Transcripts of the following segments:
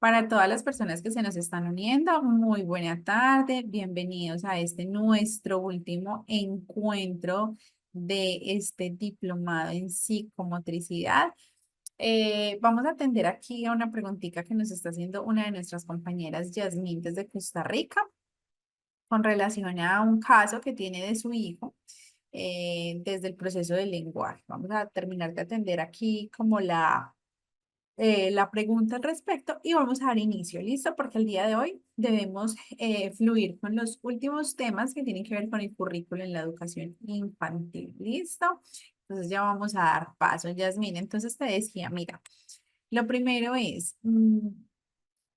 Para todas las personas que se nos están uniendo, muy buena tarde. Bienvenidos a este nuestro último encuentro de este diplomado en psicomotricidad. Vamos a atender aquí a una preguntita que nos está haciendo una de nuestras compañeras, Yasmín, desde Costa Rica, con relación a un caso que tiene de su hijo desde el proceso del lenguaje. Vamos a terminar de atender aquí como la pregunta al respecto y vamos a dar inicio, ¿listo? Porque el día de hoy debemos fluir con los últimos temas que tienen que ver con el currículo en la educación infantil, ¿listo? Entonces ya vamos a dar paso, Yasmín. Entonces te decía, mira, lo primero es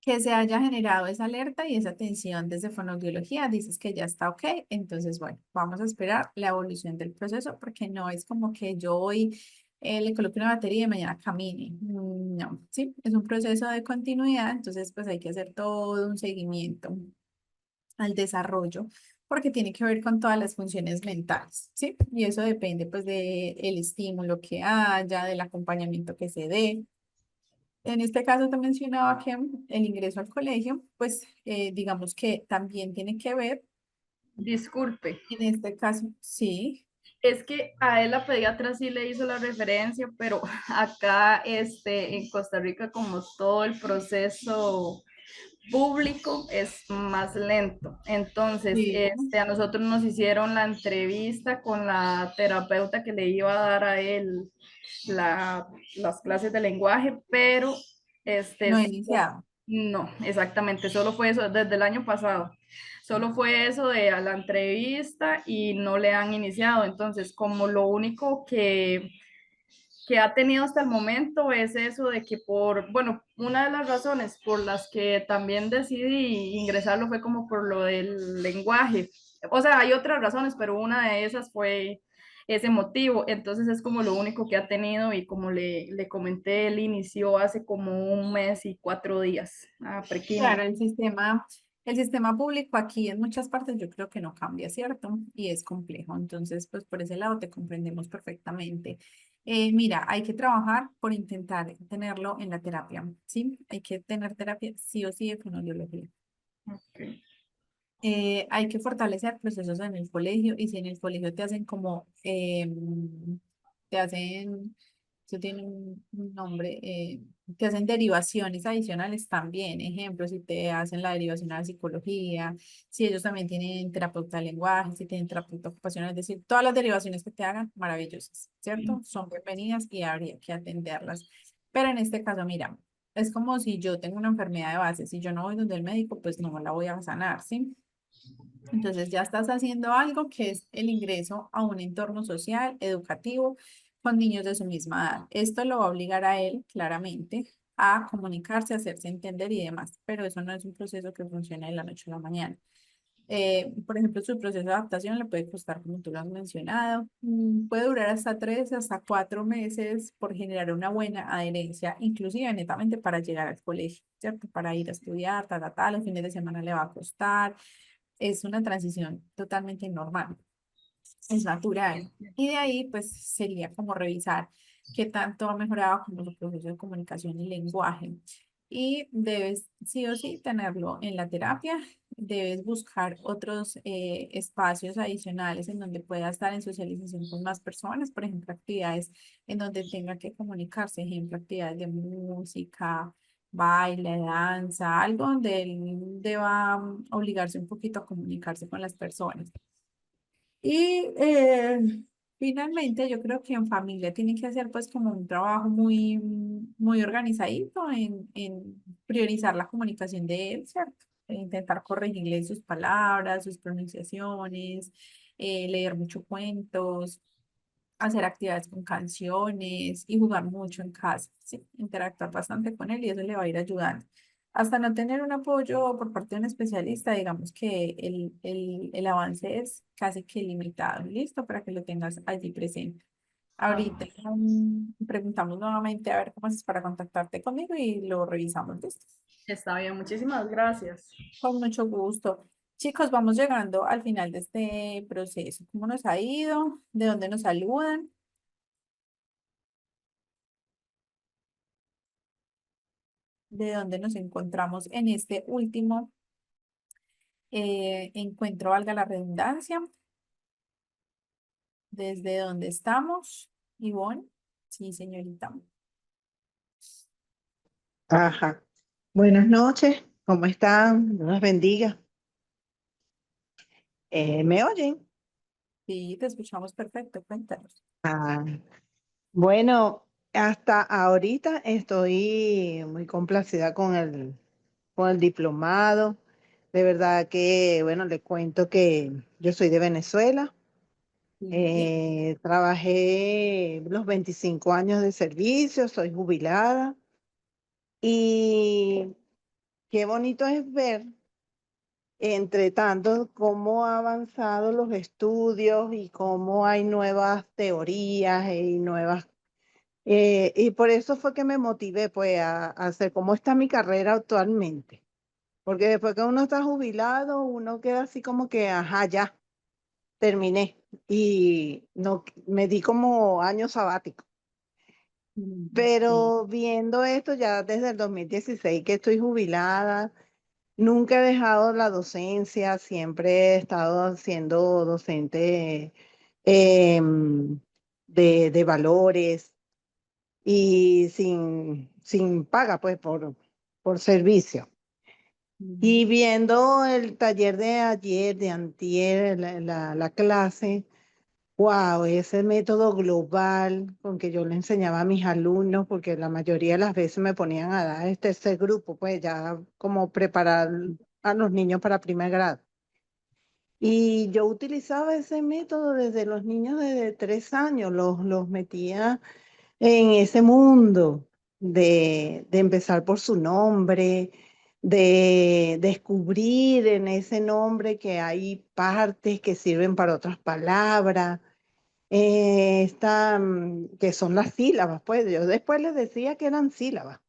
que se haya generado esa alerta y esa atención desde fonoaudiología. Dices que ya está ok, entonces bueno, vamos a esperar la evolución del proceso porque no es como que yo hoy le coloque una batería y mañana camine. No, sí, es un proceso de continuidad, entonces pues hay que hacer todo un seguimiento al desarrollo porque tiene que ver con todas las funciones mentales, ¿sí? Y eso depende pues del estímulo que haya, del acompañamiento que se dé. En este caso te mencionaba que el ingreso al colegio, pues digamos que también tiene que ver, Disculpe, en este caso, sí, es que a él la pediatra sí le hizo la referencia, pero acá en Costa Rica como todo el proceso público es más lento. Entonces, sí, a nosotros nos hicieron la entrevista con la terapeuta que le iba a dar a él la, las clases de lenguaje, pero no he iniciado. no, exactamente, solo fue eso desde el año pasado. Solo fue eso de a la entrevista y no le han iniciado. Entonces, como lo único que ha tenido hasta el momento es eso de que bueno, una de las razones por las que también decidí ingresarlo fue como por lo del lenguaje. O sea, hay otras razones, pero una de esas fue ese motivo. Entonces es como lo único que ha tenido y como le comenté, él inició hace como un mes y 4 días a prekinder. Claro, el sistema público aquí en muchas partes yo creo que no cambia, ¿cierto? Y es complejo. Entonces, pues por ese lado te comprendemos perfectamente. Mira, hay que trabajar por intentar tenerlo en la terapia, ¿sí? Hay que tener terapia sí o sí de fonoaudiología. Okay. Hay que fortalecer procesos en el colegio y si en el colegio te hacen como, te hacen, eso tiene un nombre, te hacen derivaciones adicionales también. Ejemplo, si te hacen la derivación a la psicología, si ellos también tienen terapeuta de lenguaje, si tienen terapeuta ocupacional, es decir, todas las derivaciones que te hagan, maravillosas, ¿cierto? Son bienvenidas y habría que atenderlas. Pero en este caso, mira, es como si yo tengo una enfermedad de base, si yo no voy donde el médico, pues no la voy a sanar, ¿sí? Entonces ya estás haciendo algo que es el ingreso a un entorno social, educativo, con niños de su misma edad. Esto lo va a obligar a él, claramente, a comunicarse, a hacerse entender y demás, pero eso no es un proceso que funcione de la noche a la mañana. Por ejemplo, su proceso de adaptación le puede costar, como tú lo has mencionado, puede durar hasta 3 hasta 4 meses por generar una buena adherencia, inclusive netamente para llegar al colegio, ¿cierto? Para ir a estudiar, los fines de semana le va a costar, es una transición totalmente normal, es natural. Y de ahí, pues, sería como revisar qué tanto ha mejorado como su proceso de comunicación y lenguaje. Y debes, sí o sí, tenerlo en la terapia. Debes buscar otros espacios adicionales en donde pueda estar en socialización con más personas, por ejemplo, actividades en donde tenga que comunicarse, ejemplo, actividades de música, baile, danza, algo donde él deba obligarse un poquito a comunicarse con las personas. Y finalmente yo creo que en familia tienen que hacer pues como un trabajo muy organizadito en priorizar la comunicación de él, ¿cierto? E intentar corregirle sus palabras, sus pronunciaciones, leer mucho cuentos, hacer actividades con canciones y jugar mucho en casa, ¿sí? Interactuar bastante con él y eso le va a ir ayudando. Hasta no tener un apoyo por parte de un especialista, digamos que el avance es casi que limitado. Listo, para que lo tengas allí presente. Ahorita preguntamos nuevamente a ver cómo haces para contactarte conmigo y lo revisamos. ¿Listo? Está bien, muchísimas gracias. Con mucho gusto. Chicos, vamos llegando al final de este proceso. ¿Cómo nos ha ido? ¿De dónde nos saludan? de dónde nos encontramos en este último encuentro, valga la redundancia, desde dónde estamos, Ivonne. Sí, señorita. Ajá. Buenas noches, ¿cómo están? Dios los bendiga. ¿Me oyen? Sí, te escuchamos perfecto, cuéntanos. Ah, bueno, hasta ahorita estoy muy complacida con el diplomado. De verdad que, bueno, le cuento que yo soy de Venezuela. Sí. Trabajé los 25 años de servicio, soy jubilada y qué bonito es ver. Entre tanto, cómo han avanzado los estudios y cómo hay nuevas teorías y nuevas... y por eso fue que me motivé pues a hacer cómo está mi carrera actualmente. Porque después que uno está jubilado, uno queda así como que, ajá, ya, terminé. Y no, me di como año sabático. Sí. Pero viendo esto ya desde el 2016 que estoy jubilada. Nunca he dejado la docencia, siempre he estado siendo docente em, de valores y sin paga, pues, por servicio. Y Mm. viendo el taller de ayer, de antier, la clase, wow, ese método global con que yo le enseñaba a mis alumnos, porque la mayoría de las veces me ponían a dar ese grupo, pues ya como preparar a los niños para primer grado. Y yo utilizaba ese método desde los niños de 3 años, los metía en ese mundo de empezar por su nombre, de descubrir en ese nombre que hay partes que sirven para otras palabras que son las sílabas, pues yo después les decía que eran sílabas,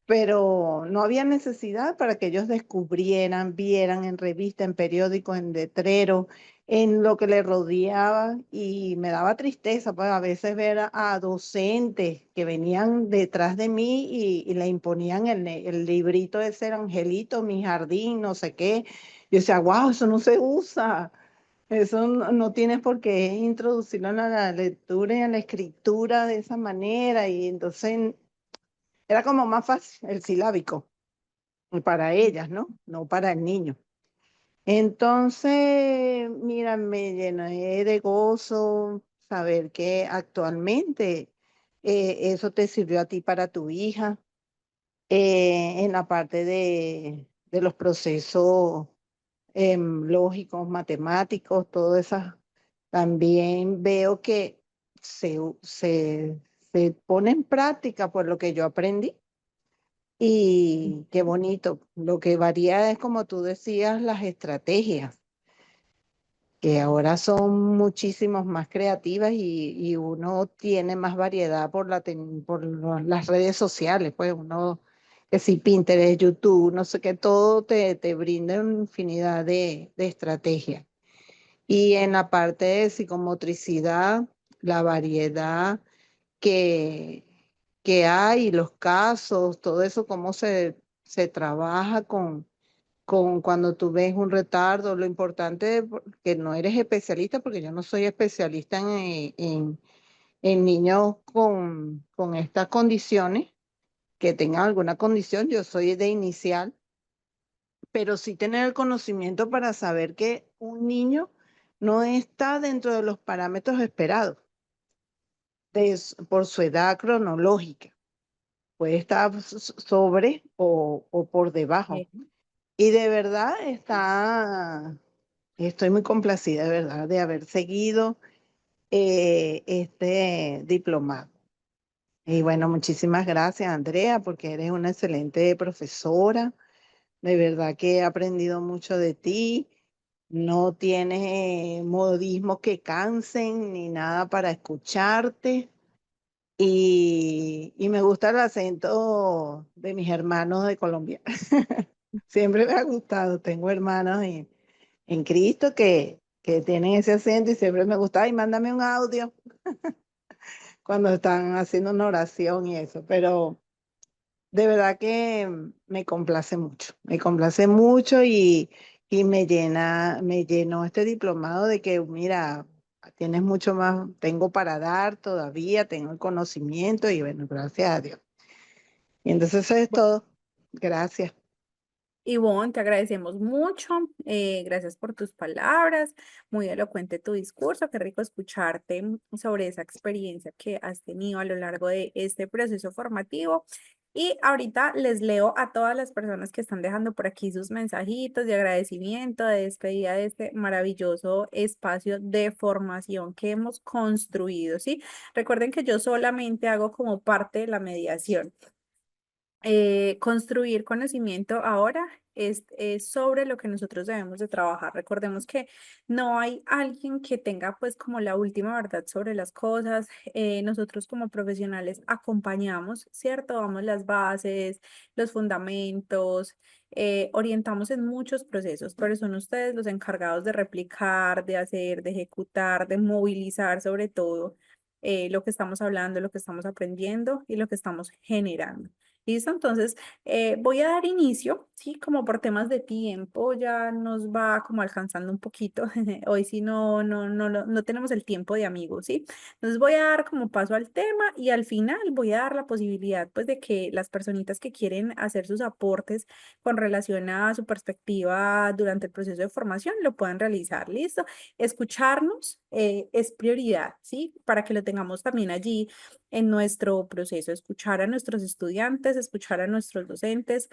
pero no había necesidad para que ellos descubrieran, vieran en revista, en periódicos, en letreros, en lo que les rodeaba y me daba tristeza, pues a veces ver a docentes que venían detrás de mí y le imponían el librito de ser Angelito, mi jardín, no sé qué. Yo decía, wow, eso no se usa. Eso no tienes por qué introducirlo en la lectura y en la escritura de esa manera. Y entonces era como más fácil el silábico para ellas, ¿no? No para el niño. Entonces, mira, me llené de gozo saber que actualmente eso te sirvió a ti para tu hija en la parte de los procesos lógicos, matemáticos, todo eso. También veo que se, se, se pone en práctica por lo que yo aprendí y qué bonito. Lo que varía es, como tú decías, las estrategias, que ahora son muchísimos más creativas y uno tiene más variedad las redes sociales, pues uno, que si Pinterest, YouTube, no sé qué, todo te brinda una infinidad de estrategias. Y en la parte de psicomotricidad, la variedad que, que hay, los casos, todo eso, cómo se trabaja con cuando tú ves un retardo. Lo importante es que no eres especialista, porque yo no soy especialista en niños con estas condiciones, que tengan alguna condición. Yo soy de inicial, pero sí tener el conocimiento para saber que un niño no está dentro de los parámetros esperados por su edad cronológica. Puede estar sobre o por debajo. Ok. Y de verdad estoy muy complacida, de verdad, de haber seguido este diplomado. Y bueno, muchísimas gracias, Andrea, porque eres una excelente profesora. De verdad que he aprendido mucho de ti. No tienes modismos que cansen ni nada para escucharte. Y me gusta el acento de mis hermanos de Colombia. Siempre me ha gustado. Tengo hermanos en Cristo que tienen ese acento y siempre me gusta. Ay, mándame un audio cuando están haciendo una oración y eso. Pero de verdad que me complace mucho y me llenó este diplomado de que, mira, tienes mucho más, tengo para dar todavía, tengo el conocimiento y bueno, gracias a Dios. Y entonces eso es todo. Gracias. Ivonne, te agradecemos mucho. Gracias por tus palabras. Muy elocuente tu discurso. Qué rico escucharte sobre esa experiencia que has tenido a lo largo de este proceso formativo. Y ahorita les leo a todas las personas que están dejando por aquí sus mensajitos de agradecimiento, de despedida de este maravilloso espacio de formación que hemos construido, ¿sí? Recuerden que yo solamente hago como parte de la mediación. Construir conocimiento ahora es sobre lo que nosotros debemos de trabajar. Recordemos que no hay alguien que tenga pues como la última verdad sobre las cosas. Nosotros como profesionales acompañamos, ¿cierto? Damos las bases, los fundamentos, orientamos en muchos procesos, pero son ustedes los encargados de replicar, de hacer, de ejecutar, de movilizar sobre todo lo que estamos hablando, lo que estamos aprendiendo y lo que estamos generando. ¿Listo? Entonces, voy a dar inicio, ¿sí? Como por temas de tiempo, ya nos va como alcanzando un poquito. Hoy sí no tenemos el tiempo de amigos, ¿sí? Entonces voy a dar como paso al tema y al final voy a dar la posibilidad, pues, de que las personitas que quieren hacer sus aportes con relación a su perspectiva durante el proceso de formación lo puedan realizar, ¿listo? Escucharnos es prioridad, ¿sí? Para que lo tengamos también allí en nuestro proceso, escuchar a nuestros estudiantes, escuchar a nuestros docentes,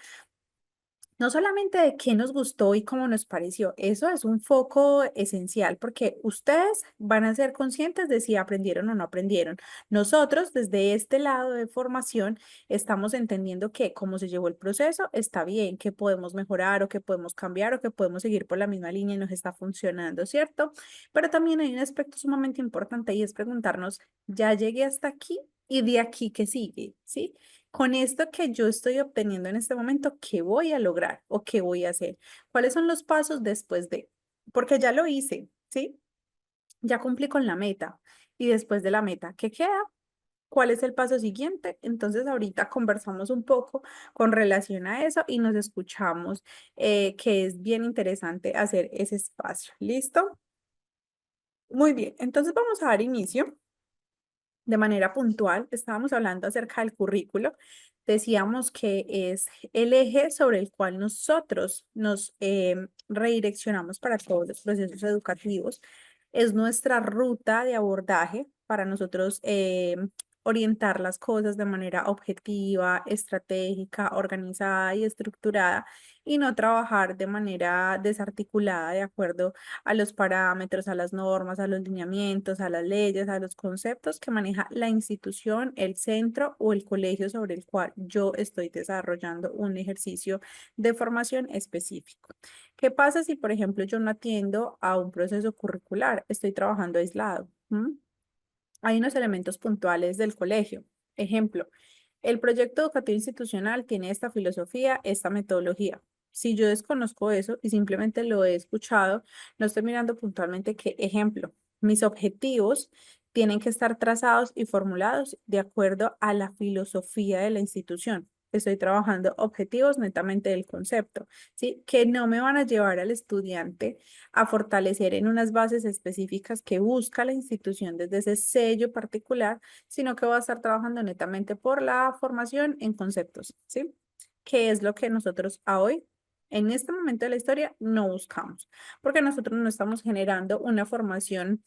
no solamente de qué nos gustó y cómo nos pareció, eso es un foco esencial porque ustedes van a ser conscientes de si aprendieron o no aprendieron. Nosotros, desde este lado de formación, estamos entendiendo que cómo se llevó el proceso está bien, que podemos mejorar o que podemos cambiar o que podemos seguir por la misma línea y nos está funcionando, ¿cierto? Pero también hay un aspecto sumamente importante y es preguntarnos, ¿ya llegué hasta aquí? ¿Y de aquí qué sigue? ¿Sí? Con esto que yo estoy obteniendo en este momento, ¿qué voy a lograr o qué voy a hacer? ¿Cuáles son los pasos después de? Porque ya lo hice, ¿sí? Ya cumplí con la meta. Y después de la meta, ¿qué queda? ¿Cuál es el paso siguiente? Entonces ahorita conversamos un poco con relación a eso y nos escuchamos, que es bien interesante hacer ese espacio. ¿Listo? Muy bien, entonces vamos a dar inicio de manera puntual. Estábamos hablando acerca del currículo. Decíamos que es el eje sobre el cual nosotros nos redireccionamos para todos los procesos educativos. Es nuestra ruta de abordaje para nosotros orientar las cosas de manera objetiva, estratégica, organizada y estructurada y no trabajar de manera desarticulada de acuerdo a los parámetros, a las normas, a los lineamientos, a las leyes, a los conceptos que maneja la institución, el centro o el colegio sobre el cual yo estoy desarrollando un ejercicio de formación específico. ¿Qué pasa si, por ejemplo, yo no atiendo a un proceso curricular? Estoy trabajando aislado. Hay unos elementos puntuales del colegio. Ejemplo, el proyecto educativo institucional tiene esta filosofía, esta metodología. Si yo desconozco eso y simplemente lo he escuchado, no estoy mirando puntualmente qué ejemplo. Mis objetivos tienen que estar trazados y formulados de acuerdo a la filosofía de la institución. Estoy trabajando objetivos netamente del concepto, ¿sí? Que no me van a llevar al estudiante a fortalecer en unas bases específicas que busca la institución desde ese sello particular, sino que va a estar trabajando netamente por la formación en conceptos, ¿sí? Que es lo que nosotros a hoy, en este momento de la historia, no buscamos, porque nosotros no estamos generando una formación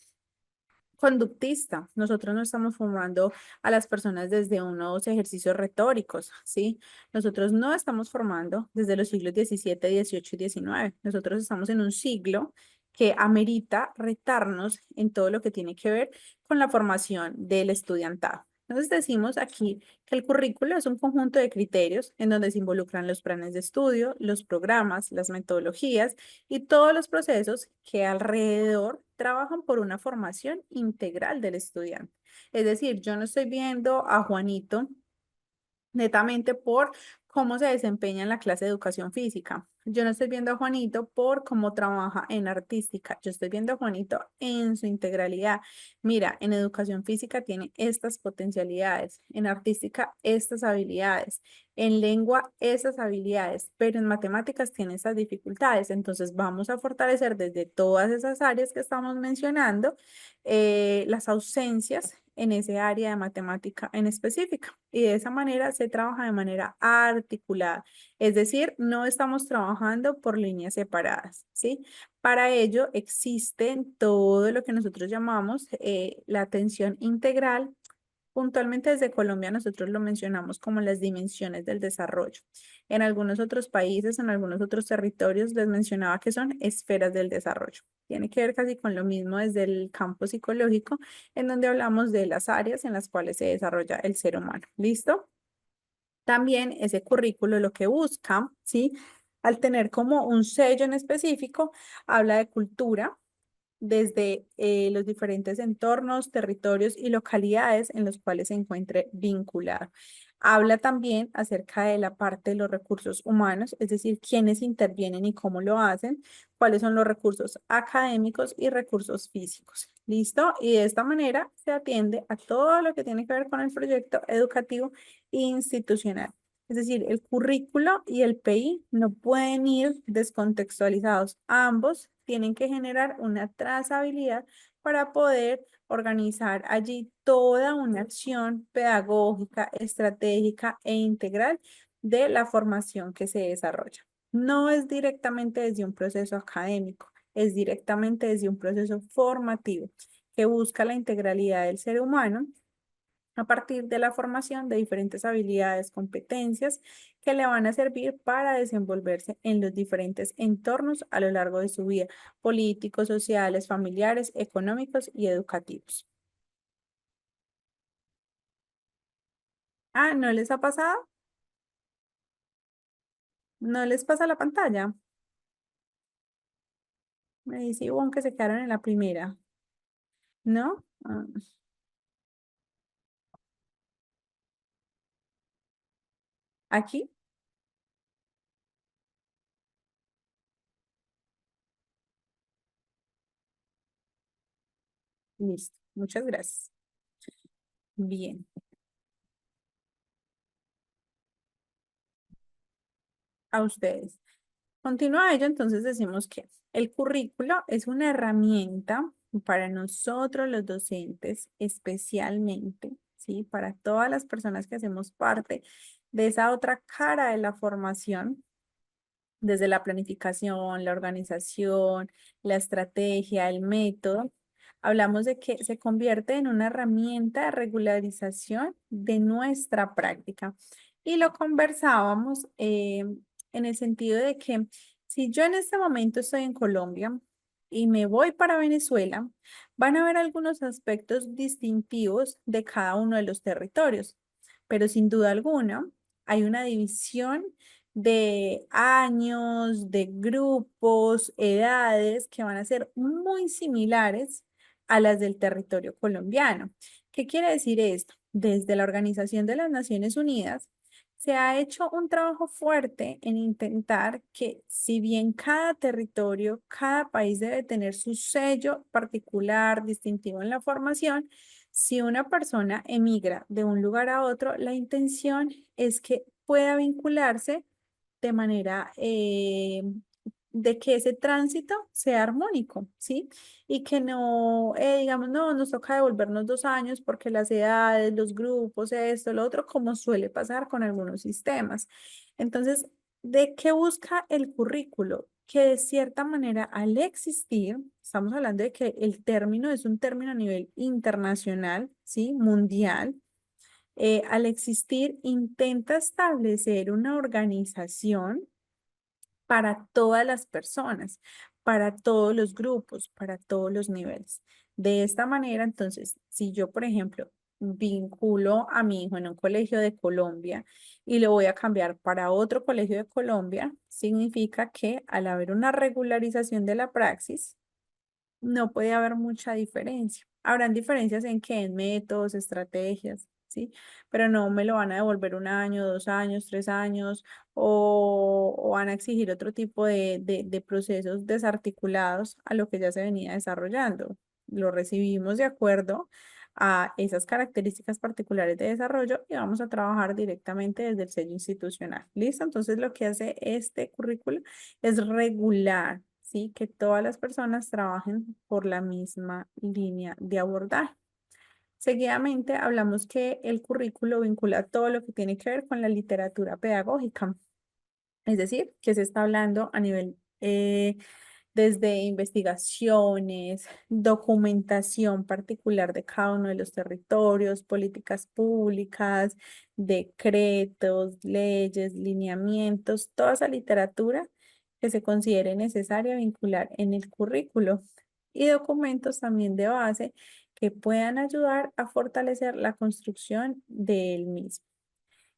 conductista. Nosotros no estamos formando a las personas desde unos ejercicios retóricos, ¿sí? Nosotros no estamos formando desde los siglos XVII, XVIII y XIX. Nosotros estamos en un siglo que amerita retarnos en todo lo que tiene que ver con la formación del estudiantado. Entonces decimos aquí que el currículo es un conjunto de criterios en donde se involucran los planes de estudio, los programas, las metodologías y todos los procesos que alrededor trabajan por una formación integral del estudiante. Es decir, yo no estoy viendo a Juanito netamente por cómo se desempeña en la clase de educación física. Yo no estoy viendo a Juanito por cómo trabaja en artística, yo estoy viendo a Juanito en su integralidad. Mira, en educación física tiene estas potencialidades, en artística estas habilidades, en lengua estas habilidades, pero en matemáticas tiene estas dificultades. Entonces vamos a fortalecer desde todas esas áreas que estamos mencionando las ausencias en ese área de matemática en específica. Y de esa manera se trabaja de manera articulada. Es decir, no estamos trabajando por líneas separadas, ¿sí? Para ello existe todo lo que nosotros llamamos la atención integral. Puntualmente desde Colombia nosotros lo mencionamos como las dimensiones del desarrollo. En algunos otros países, en algunos otros territorios les mencionaba que son esferas del desarrollo. Tiene que ver casi con lo mismo desde el campo psicológico, en donde hablamos de las áreas en las cuales se desarrolla el ser humano. ¿Listo? También ese currículo lo que busca, ¿sí? Al tener como un sello en específico, habla de cultura desde los diferentes entornos, territorios y localidades en los cuales se encuentre vinculado. Habla también acerca de la parte de los recursos humanos, es decir, quiénes intervienen y cómo lo hacen, cuáles son los recursos académicos y recursos físicos. ¿Listo? Y de esta manera se atiende a todo lo que tiene que ver con el proyecto educativo institucional. Es decir, el currículo y el PI no pueden ir descontextualizados. Ambos tienen que generar una trazabilidad para poder organizar allí toda una acción pedagógica, estratégica e integral de la formación que se desarrolla. No es directamente desde un proceso académico, es directamente desde un proceso formativo que busca la integralidad del ser humano a partir de la formación de diferentes habilidades, competencias que le van a servir para desenvolverse en los diferentes entornos a lo largo de su vida, políticos, sociales, familiares, económicos y educativos. Ah, ¿no les ha pasado? ¿No les pasa la pantalla? Me dice Ivonne que se quedaron en la primera, ¿no? Ah, aquí, listo. Muchas gracias. Bien, a ustedes. Continúa ello, entonces decimos que el currículo es una herramienta para nosotros los docentes, especialmente, ¿sí? Para todas las personas que hacemos parte de esa otra cara de la formación, desde la planificación, la organización, la estrategia, el método. Hablamos de que se convierte en una herramienta de regularización de nuestra práctica. Y lo conversábamos en el sentido de que si yo en este momento estoy en Colombia y me voy para Venezuela, van a haber algunos aspectos distintivos de cada uno de los territorios, pero sin duda alguna hay una división de años, de grupos, edades que van a ser muy similares a las del territorio colombiano. ¿Qué quiere decir esto? Desde la Organización de las Naciones Unidas se ha hecho un trabajo fuerte en intentar que, si bien cada territorio, cada país debe tener su sello particular, distintivo en la formación, si una persona emigra de un lugar a otro, la intención es que pueda vincularse de manera de que ese tránsito sea armónico, ¿sí? Y que no, digamos, no, nos toca devolvernos 2 años porque las edades, los grupos, esto, lo otro, como suele pasar con algunos sistemas. Entonces, ¿de qué busca el currículo? Que de cierta manera, al existir, estamos hablando de que el término es un término a nivel internacional, ¿sí? Mundial. Al existir, intenta establecer una organización para todas las personas, para todos los grupos, para todos los niveles. De esta manera, entonces, si yo, por ejemplo, vinculo a mi hijo en un colegio de Colombia y lo voy a cambiar para otro colegio de Colombia, significa que al haber una regularización de la praxis, no puede haber mucha diferencia. Habrán diferencias en qué, en métodos, estrategias, ¿sí? Pero no me lo van a devolver 1 año, 2 años, 3 años, o van a exigir otro tipo de procesos desarticulados a lo que ya se venía desarrollando. Lo recibimos de acuerdo a esas características particulares de desarrollo y vamos a trabajar directamente desde el sello institucional. ¿Listo? Entonces lo que hace este currículo es regular, ¿sí? Que todas las personas trabajen por la misma línea de abordaje. Seguidamente hablamos que el currículo vincula todo lo que tiene que ver con la literatura pedagógica, es decir, que se está hablando a nivel desde investigaciones, documentación particular de cada uno de los territorios, políticas públicas, decretos, leyes, lineamientos, toda esa literatura que se considere necesaria vincular en el currículo y documentos también de base que puedan ayudar a fortalecer la construcción del mismo.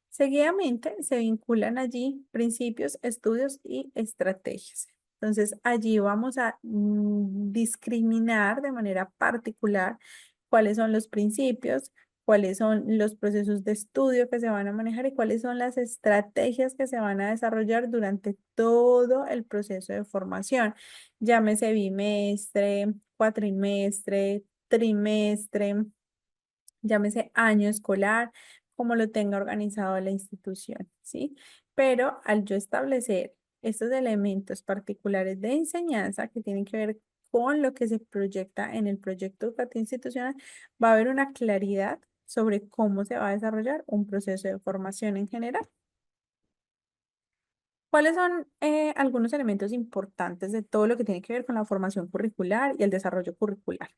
Seguidamente se vinculan allí principios, estudios y estrategias. Entonces, allí vamos a discriminar de manera particular cuáles son los principios, cuáles son los procesos de estudio que se van a manejar y cuáles son las estrategias que se van a desarrollar durante todo el proceso de formación. Llámese bimestre, cuatrimestre, trimestre, llámese año escolar, como lo tenga organizado la institución, ¿sí? Pero al yo establecer estos elementos particulares de enseñanza que tienen que ver con lo que se proyecta en el proyecto educativo institucional, va a haber una claridad sobre cómo se va a desarrollar un proceso de formación en general. ¿Cuáles son algunos elementos importantes de todo lo que tiene que ver con la formación curricular y el desarrollo curricular?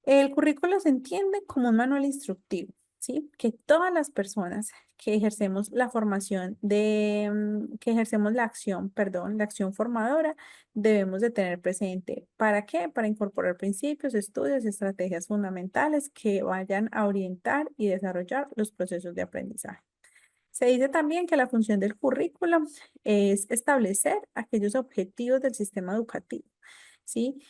El currículo se entiende como un manual instructivo, ¿sí? Que todas las personas que ejercemos la formación que ejercemos la acción, perdón, la acción formadora, debemos de tener presente. ¿Para qué? Para incorporar principios, estudios y estrategias fundamentales que vayan a orientar y desarrollar los procesos de aprendizaje. Se dice también que la función del currículo es establecer aquellos objetivos del sistema educativo, ¿sí?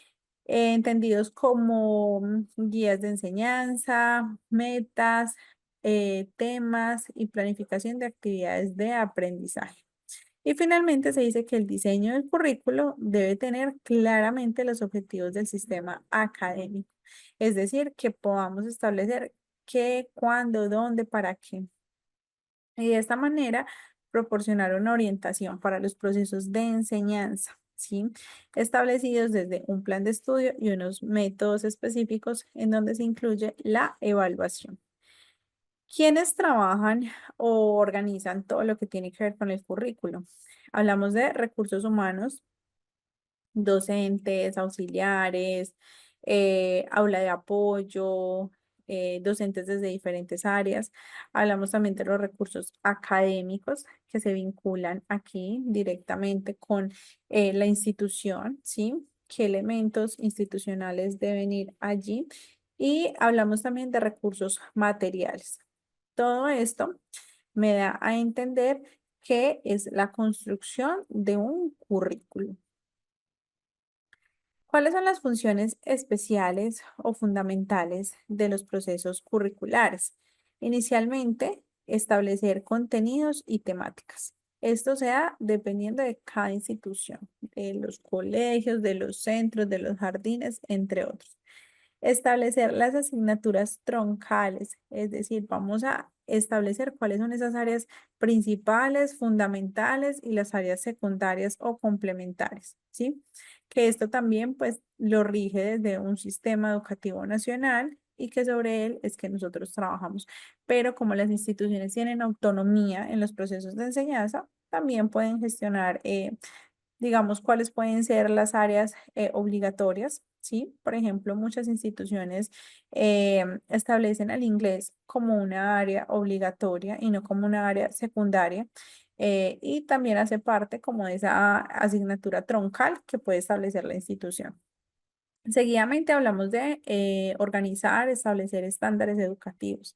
Entendidos como guías de enseñanza, metas, temas y planificación de actividades de aprendizaje. Y finalmente se dice que el diseño del currículo debe tener claramente los objetivos del sistema académico, es decir, que podamos establecer qué, cuándo, dónde, para qué. Y de esta manera proporcionar una orientación para los procesos de enseñanza, ¿sí? Establecidos desde un plan de estudio y unos métodos específicos en donde se incluye la evaluación. ¿Quiénes trabajan o organizan todo lo que tiene que ver con el currículo? Hablamos de recursos humanos, docentes, auxiliares, aula de apoyo, docentes desde diferentes áreas. Hablamos también de los recursos académicos que se vinculan aquí directamente con la institución, ¿sí? ¿Qué elementos institucionales deben ir allí? Y hablamos también de recursos materiales. Todo esto me da a entender qué es la construcción de un currículo. ¿Cuáles son las funciones especiales o fundamentales de los procesos curriculares? Inicialmente, establecer contenidos y temáticas. Esto se da dependiendo de cada institución, de los colegios, de los centros, de los jardines, entre otros. Establecer las asignaturas troncales, es decir, vamos a establecer cuáles son esas áreas principales, fundamentales y las áreas secundarias o complementarias, ¿sí? Que esto también pues lo rige desde un sistema educativo nacional y que sobre él es que nosotros trabajamos. Pero como las instituciones tienen autonomía en los procesos de enseñanza, también pueden gestionar digamos, cuáles pueden ser las áreas obligatorias, ¿sí? Por ejemplo, muchas instituciones establecen el inglés como una área obligatoria y no como una área secundaria. Y también hace parte como de esa asignatura troncal que puede establecer la institución. Seguidamente hablamos de organizar, establecer estándares educativos.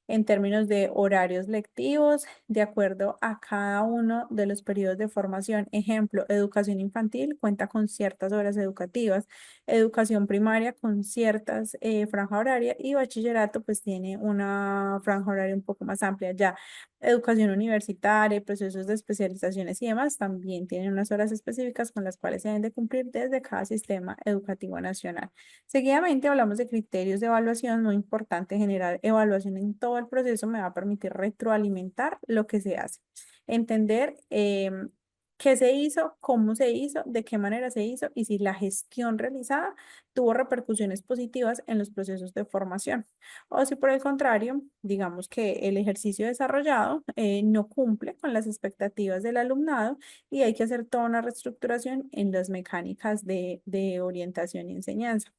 en términos de horarios lectivos, de acuerdo a cada uno de los periodos de formación. Ejemplo, educación infantil cuenta con ciertas horas educativas, educación primaria con ciertas franja horaria y bachillerato pues tiene una franja horaria un poco más amplia ya. Educación universitaria, procesos de especializaciones y demás también tienen unas horas específicas con las cuales se deben de cumplir desde cada sistema educativo nacional. Seguidamente hablamos de criterios de evaluación, muy importante generar evaluación en todo el proceso me va a permitir retroalimentar lo que se hace, entender qué se hizo, cómo se hizo, de qué manera se hizo y si la gestión realizada tuvo repercusiones positivas en los procesos de formación. O si por el contrario, digamos que el ejercicio desarrollado no cumple con las expectativas del alumnado y hay que hacer toda una reestructuración en las mecánicas de orientación y enseñanza.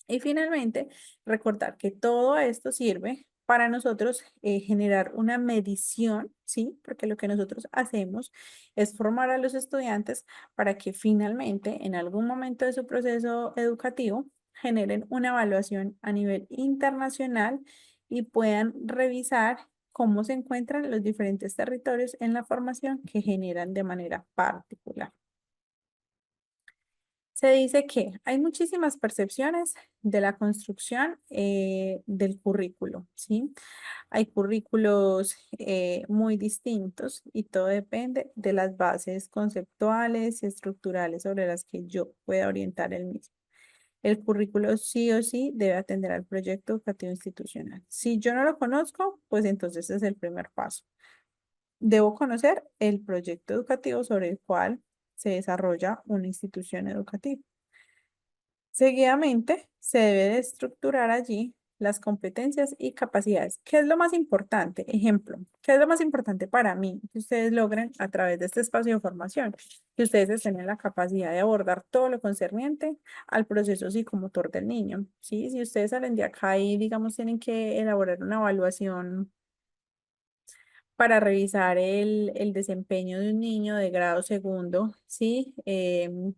Y finalmente, recordar que todo esto sirve para nosotros generar una medición, ¿sí? Porque lo que nosotros hacemos es formar a los estudiantes para que finalmente, en algún momento de su proceso educativo, generen una evaluación a nivel internacional y puedan revisar cómo se encuentran los diferentes territorios en la formación que generan de manera particular. Se dice que hay muchísimas percepciones de la construcción del currículo, ¿sí? Hay currículos muy distintos y todo depende de las bases conceptuales y estructurales sobre las que yo pueda orientar el mismo. El currículo sí o sí debe atender al proyecto educativo institucional. Si yo no lo conozco, pues entonces es el primer paso. Debo conocer el proyecto educativo sobre el cual se desarrolla una institución educativa. Seguidamente, se debe de estructurar allí las competencias y capacidades. ¿Qué es lo más importante? Ejemplo, ¿qué es lo más importante para mí que ustedes logren a través de este espacio de formación? Que ustedes tengan la capacidad de abordar todo lo concerniente al proceso psicomotor del niño. ¿Sí? Si ustedes salen de acá y, digamos, tienen que elaborar una evaluación para revisar el desempeño de un niño de grado segundo, ¿sí? En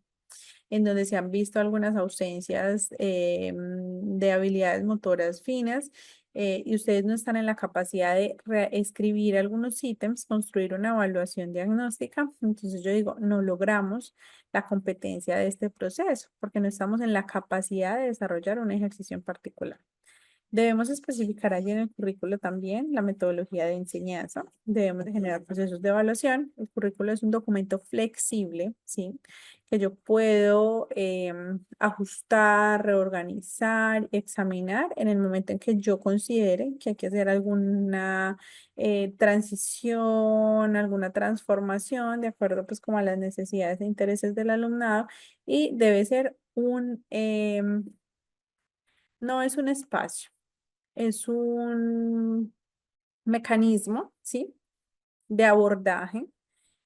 donde se han visto algunas ausencias de habilidades motoras finas y ustedes no están en la capacidad de escribir algunos ítems, construir una evaluación diagnóstica. Entonces yo digo, no logramos la competencia de este proceso porque no estamos en la capacidad de desarrollar un ejercicio en particular. Debemos especificar allí en el currículo también la metodología de enseñanza. Debemos de generar procesos de evaluación. El currículo es un documento flexible, ¿sí? Que yo puedo ajustar, reorganizar, examinar en el momento en que yo considere que hay que hacer alguna transición, alguna transformación, de acuerdo pues como a las necesidades e intereses del alumnado y debe ser no es un espacio es un mecanismo, ¿sí? De abordaje,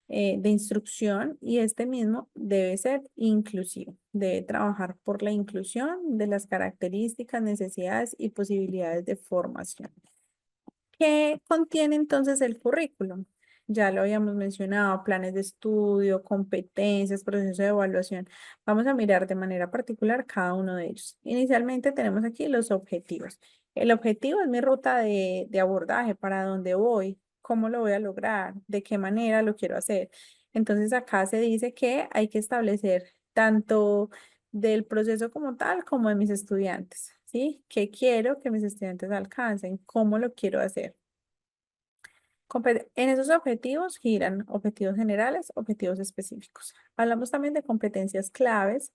de instrucción y este mismo debe ser inclusivo. Debe trabajar por la inclusión de las características, necesidades y posibilidades de formación. ¿Qué contiene entonces el currículum? Ya lo habíamos mencionado, planes de estudio, competencias, proceso de evaluación. Vamos a mirar de manera particular cada uno de ellos. Inicialmente tenemos aquí los objetivos. El objetivo es mi ruta de abordaje, para dónde voy, cómo lo voy a lograr, de qué manera lo quiero hacer. Entonces acá se dice que hay que establecer tanto del proceso como tal, como de mis estudiantes, ¿sí? ¿Qué quiero que mis estudiantes alcancen? ¿Cómo lo quiero hacer? En esos objetivos giran objetivos generales, objetivos específicos. Hablamos también de competencias claves,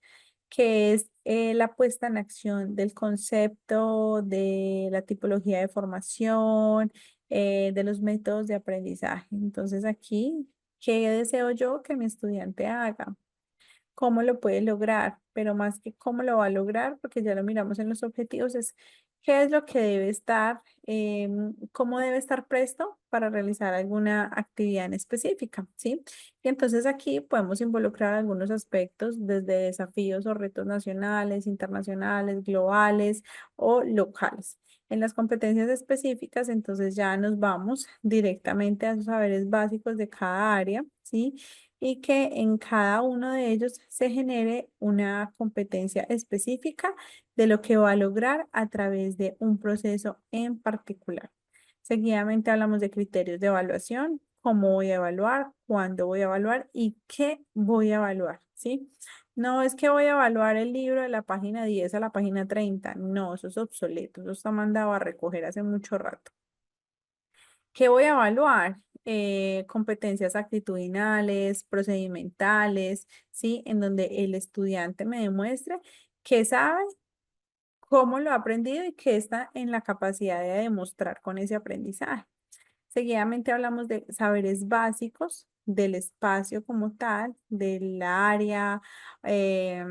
que es la puesta en acción del concepto, de la tipología de formación, de los métodos de aprendizaje. Entonces aquí, ¿qué deseo yo que mi estudiante haga? ¿Cómo lo puede lograr? Pero más que cómo lo va a lograr, porque ya lo miramos en los objetivos, es qué es lo que debe estar, cómo debe estar presto para realizar alguna actividad en específica, ¿sí? Y entonces aquí podemos involucrar algunos aspectos desde desafíos o retos nacionales, internacionales, globales o locales. En las competencias específicas, entonces ya nos vamos directamente a los saberes básicos de cada área, ¿sí? Y que en cada uno de ellos se genere una competencia específica de lo que va a lograr a través de un proceso en particular. Seguidamente hablamos de criterios de evaluación, cómo voy a evaluar, cuándo voy a evaluar y qué voy a evaluar, ¿sí? No es que voy a evaluar el libro de la página 10 a la página 30, no, eso es obsoleto, eso está mandado a recoger hace mucho rato. ¿Qué voy a evaluar? Competencias actitudinales, procedimentales, ¿sí? En donde el estudiante me demuestre que sabe, cómo lo ha aprendido y que está en la capacidad de demostrar con ese aprendizaje. Seguidamente hablamos de saberes básicos del espacio como tal, del área, se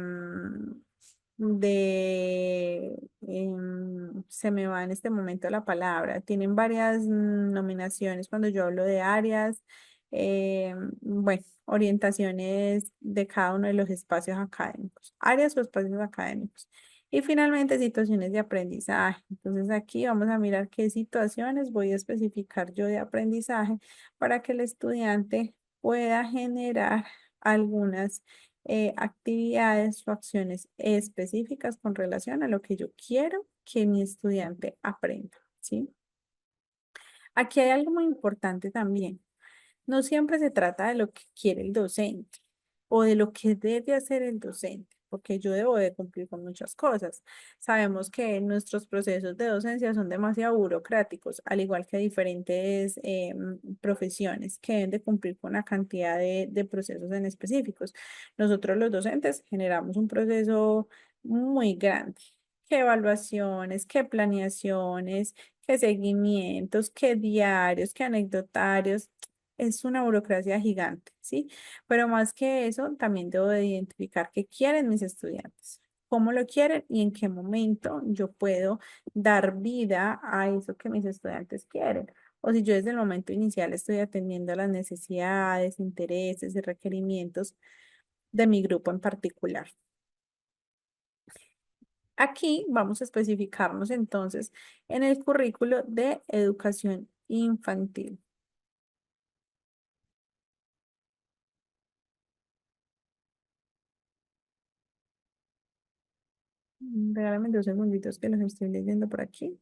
me va en este momento la palabra. Tienen varias nominaciones cuando yo hablo de áreas, bueno, orientaciones de cada uno de los espacios académicos, áreas o espacios académicos. Y finalmente, situaciones de aprendizaje. Entonces aquí vamos a mirar qué situaciones voy a especificar yo de aprendizaje para que el estudiante pueda generar algunas actividades o acciones específicas con relación a lo que yo quiero que mi estudiante aprenda, ¿sí? Aquí hay algo muy importante también. No siempre se trata de lo que quiere el docente o de lo que debe hacer el docente, porque yo debo de cumplir con muchas cosas. Sabemos que nuestros procesos de docencia son demasiado burocráticos, al igual que diferentes profesiones que deben de cumplir con una cantidad de procesos en específicos. Nosotros los docentes generamos un proceso muy grande. ¿Qué evaluaciones, qué planeaciones, qué seguimientos, qué diarios, qué anecdotarios? Es una burocracia gigante, ¿sí? Pero más que eso, también debo de identificar qué quieren mis estudiantes, cómo lo quieren y en qué momento yo puedo dar vida a eso que mis estudiantes quieren. O si yo desde el momento inicial estoy atendiendo a las necesidades, intereses y requerimientos de mi grupo en particular. Aquí vamos a especificarnos entonces en el currículo de educación infantil. Regálame 2 segunditos que los estoy leyendo por aquí.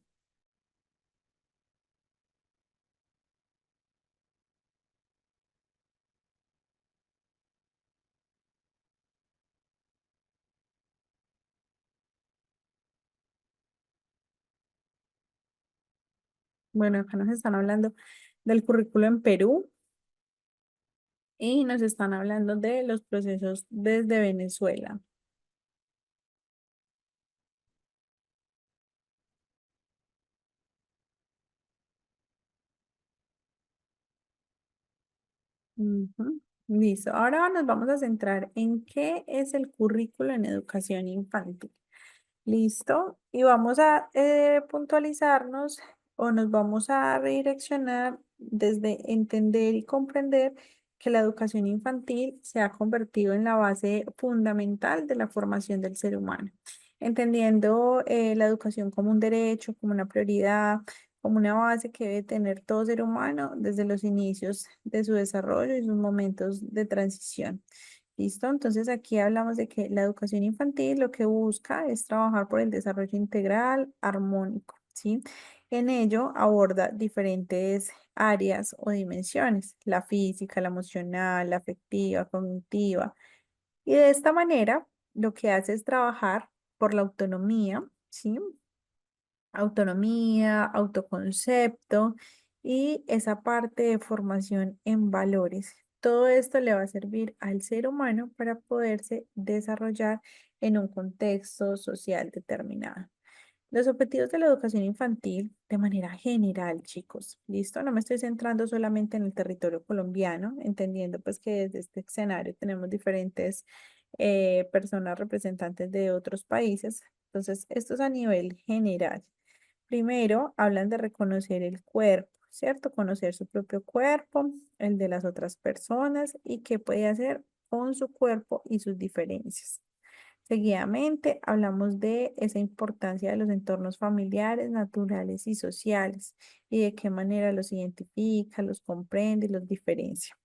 Bueno, acá nos están hablando del currículo en Perú y nos están hablando de los procesos desde Venezuela. Ujú. Listo. Ahora nos vamos a centrar en qué es el currículo en educación infantil. Listo. Y vamos a puntualizarnos o nos vamos a redireccionar desde entender y comprender que la educación infantil se ha convertido en la base fundamental de la formación del ser humano, entendiendo la educación como un derecho, como una prioridad, como una base que debe tener todo ser humano desde los inicios de su desarrollo y sus momentos de transición. ¿Listo? Entonces aquí hablamos de que la educación infantil lo que busca es trabajar por el desarrollo integral, armónico, ¿sí? En ello aborda diferentes áreas o dimensiones, la física, la emocional, la afectiva, cognitiva. Y de esta manera lo que hace es trabajar por la autonomía, ¿sí? Autonomía, autoconcepto y esa parte de formación en valores. Todo esto le va a servir al ser humano para poderse desarrollar en un contexto social determinado. Los objetivos de la educación infantil de manera general, chicos, ¿listo? No me estoy centrando solamente en el territorio colombiano, entendiendo pues que desde este escenario tenemos diferentes personas representantes de otros países. Entonces, esto es a nivel general. Primero, hablan de reconocer el cuerpo, ¿cierto? Conocer su propio cuerpo, el de las otras personas y qué puede hacer con su cuerpo y sus diferencias. Seguidamente, hablamos de esa importancia de los entornos familiares, naturales y sociales y de qué manera los identifica, los comprende y los diferencia.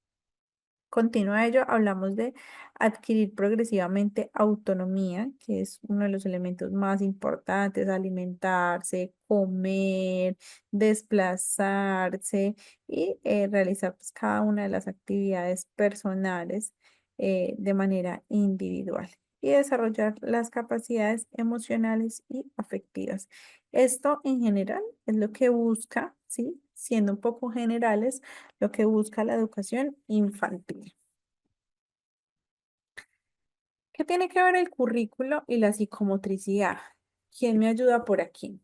Continuo a ello, hablamos de adquirir progresivamente autonomía, que es uno de los elementos más importantes: alimentarse, comer, desplazarse y realizar pues, cada una de las actividades personales de manera individual, y desarrollar las capacidades emocionales y afectivas. Esto en general es lo que busca, ¿sí? Siendo un poco generales, lo que busca la educación infantil. ¿Qué tiene que ver el currículo y la psicomotricidad? ¿Quién me ayuda por aquí?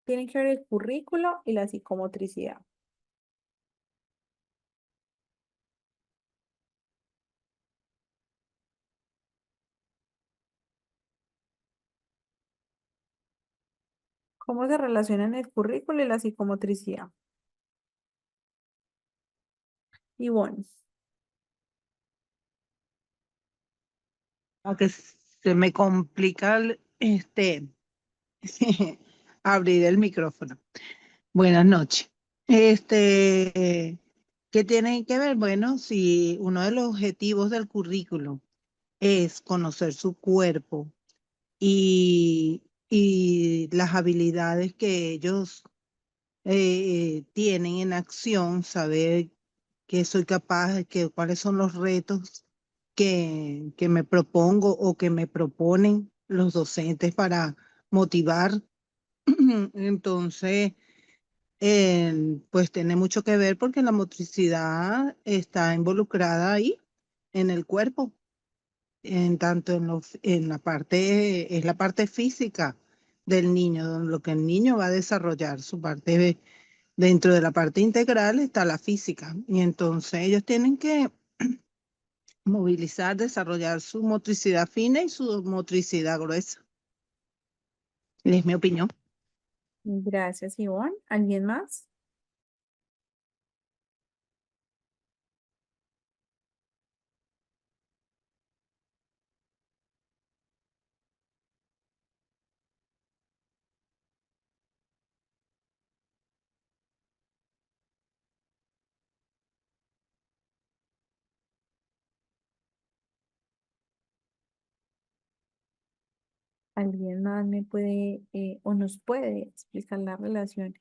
Tiene que ver el currículo y la psicomotricidad. ¿Cómo se relacionan el currículo y la psicomotricidad? Y bueno, Aunque se me complica abrir el micrófono. Buenas noches. ¿Qué tiene que ver? Bueno, si uno de los objetivos del currículo es conocer su cuerpo y las habilidades que ellos tienen en acción, saber qué soy capaz, cuáles son los retos que me propongo o que me proponen los docentes para motivar. Entonces, pues tiene mucho que ver porque la motricidad está involucrada ahí, en el cuerpo, en tanto en la parte, es la parte física del niño, lo que el niño va a desarrollar, su parte dentro de la parte integral está la física. Y entonces ellos tienen que movilizar, desarrollar su motricidad fina y su motricidad gruesa. Es mi opinión. gracias, Ivonne. ¿Alguien más? ¿Alguien más me puede o nos puede explicar la relación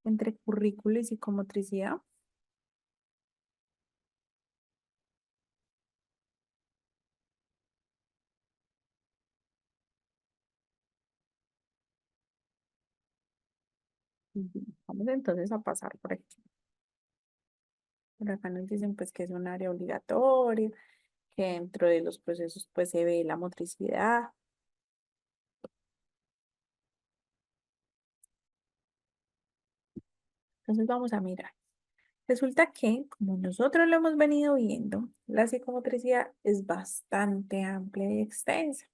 entre currículo y psicomotricidad? Ujú. Vamos entonces a pasar por aquí. Por acá nos dicen pues que es un área obligatoria, que dentro de los procesos pues se ve la motricidad. Entonces vamos a mirar. Resulta que, como nosotros lo hemos venido viendo, la psicomotricidad es bastante amplia y extensa.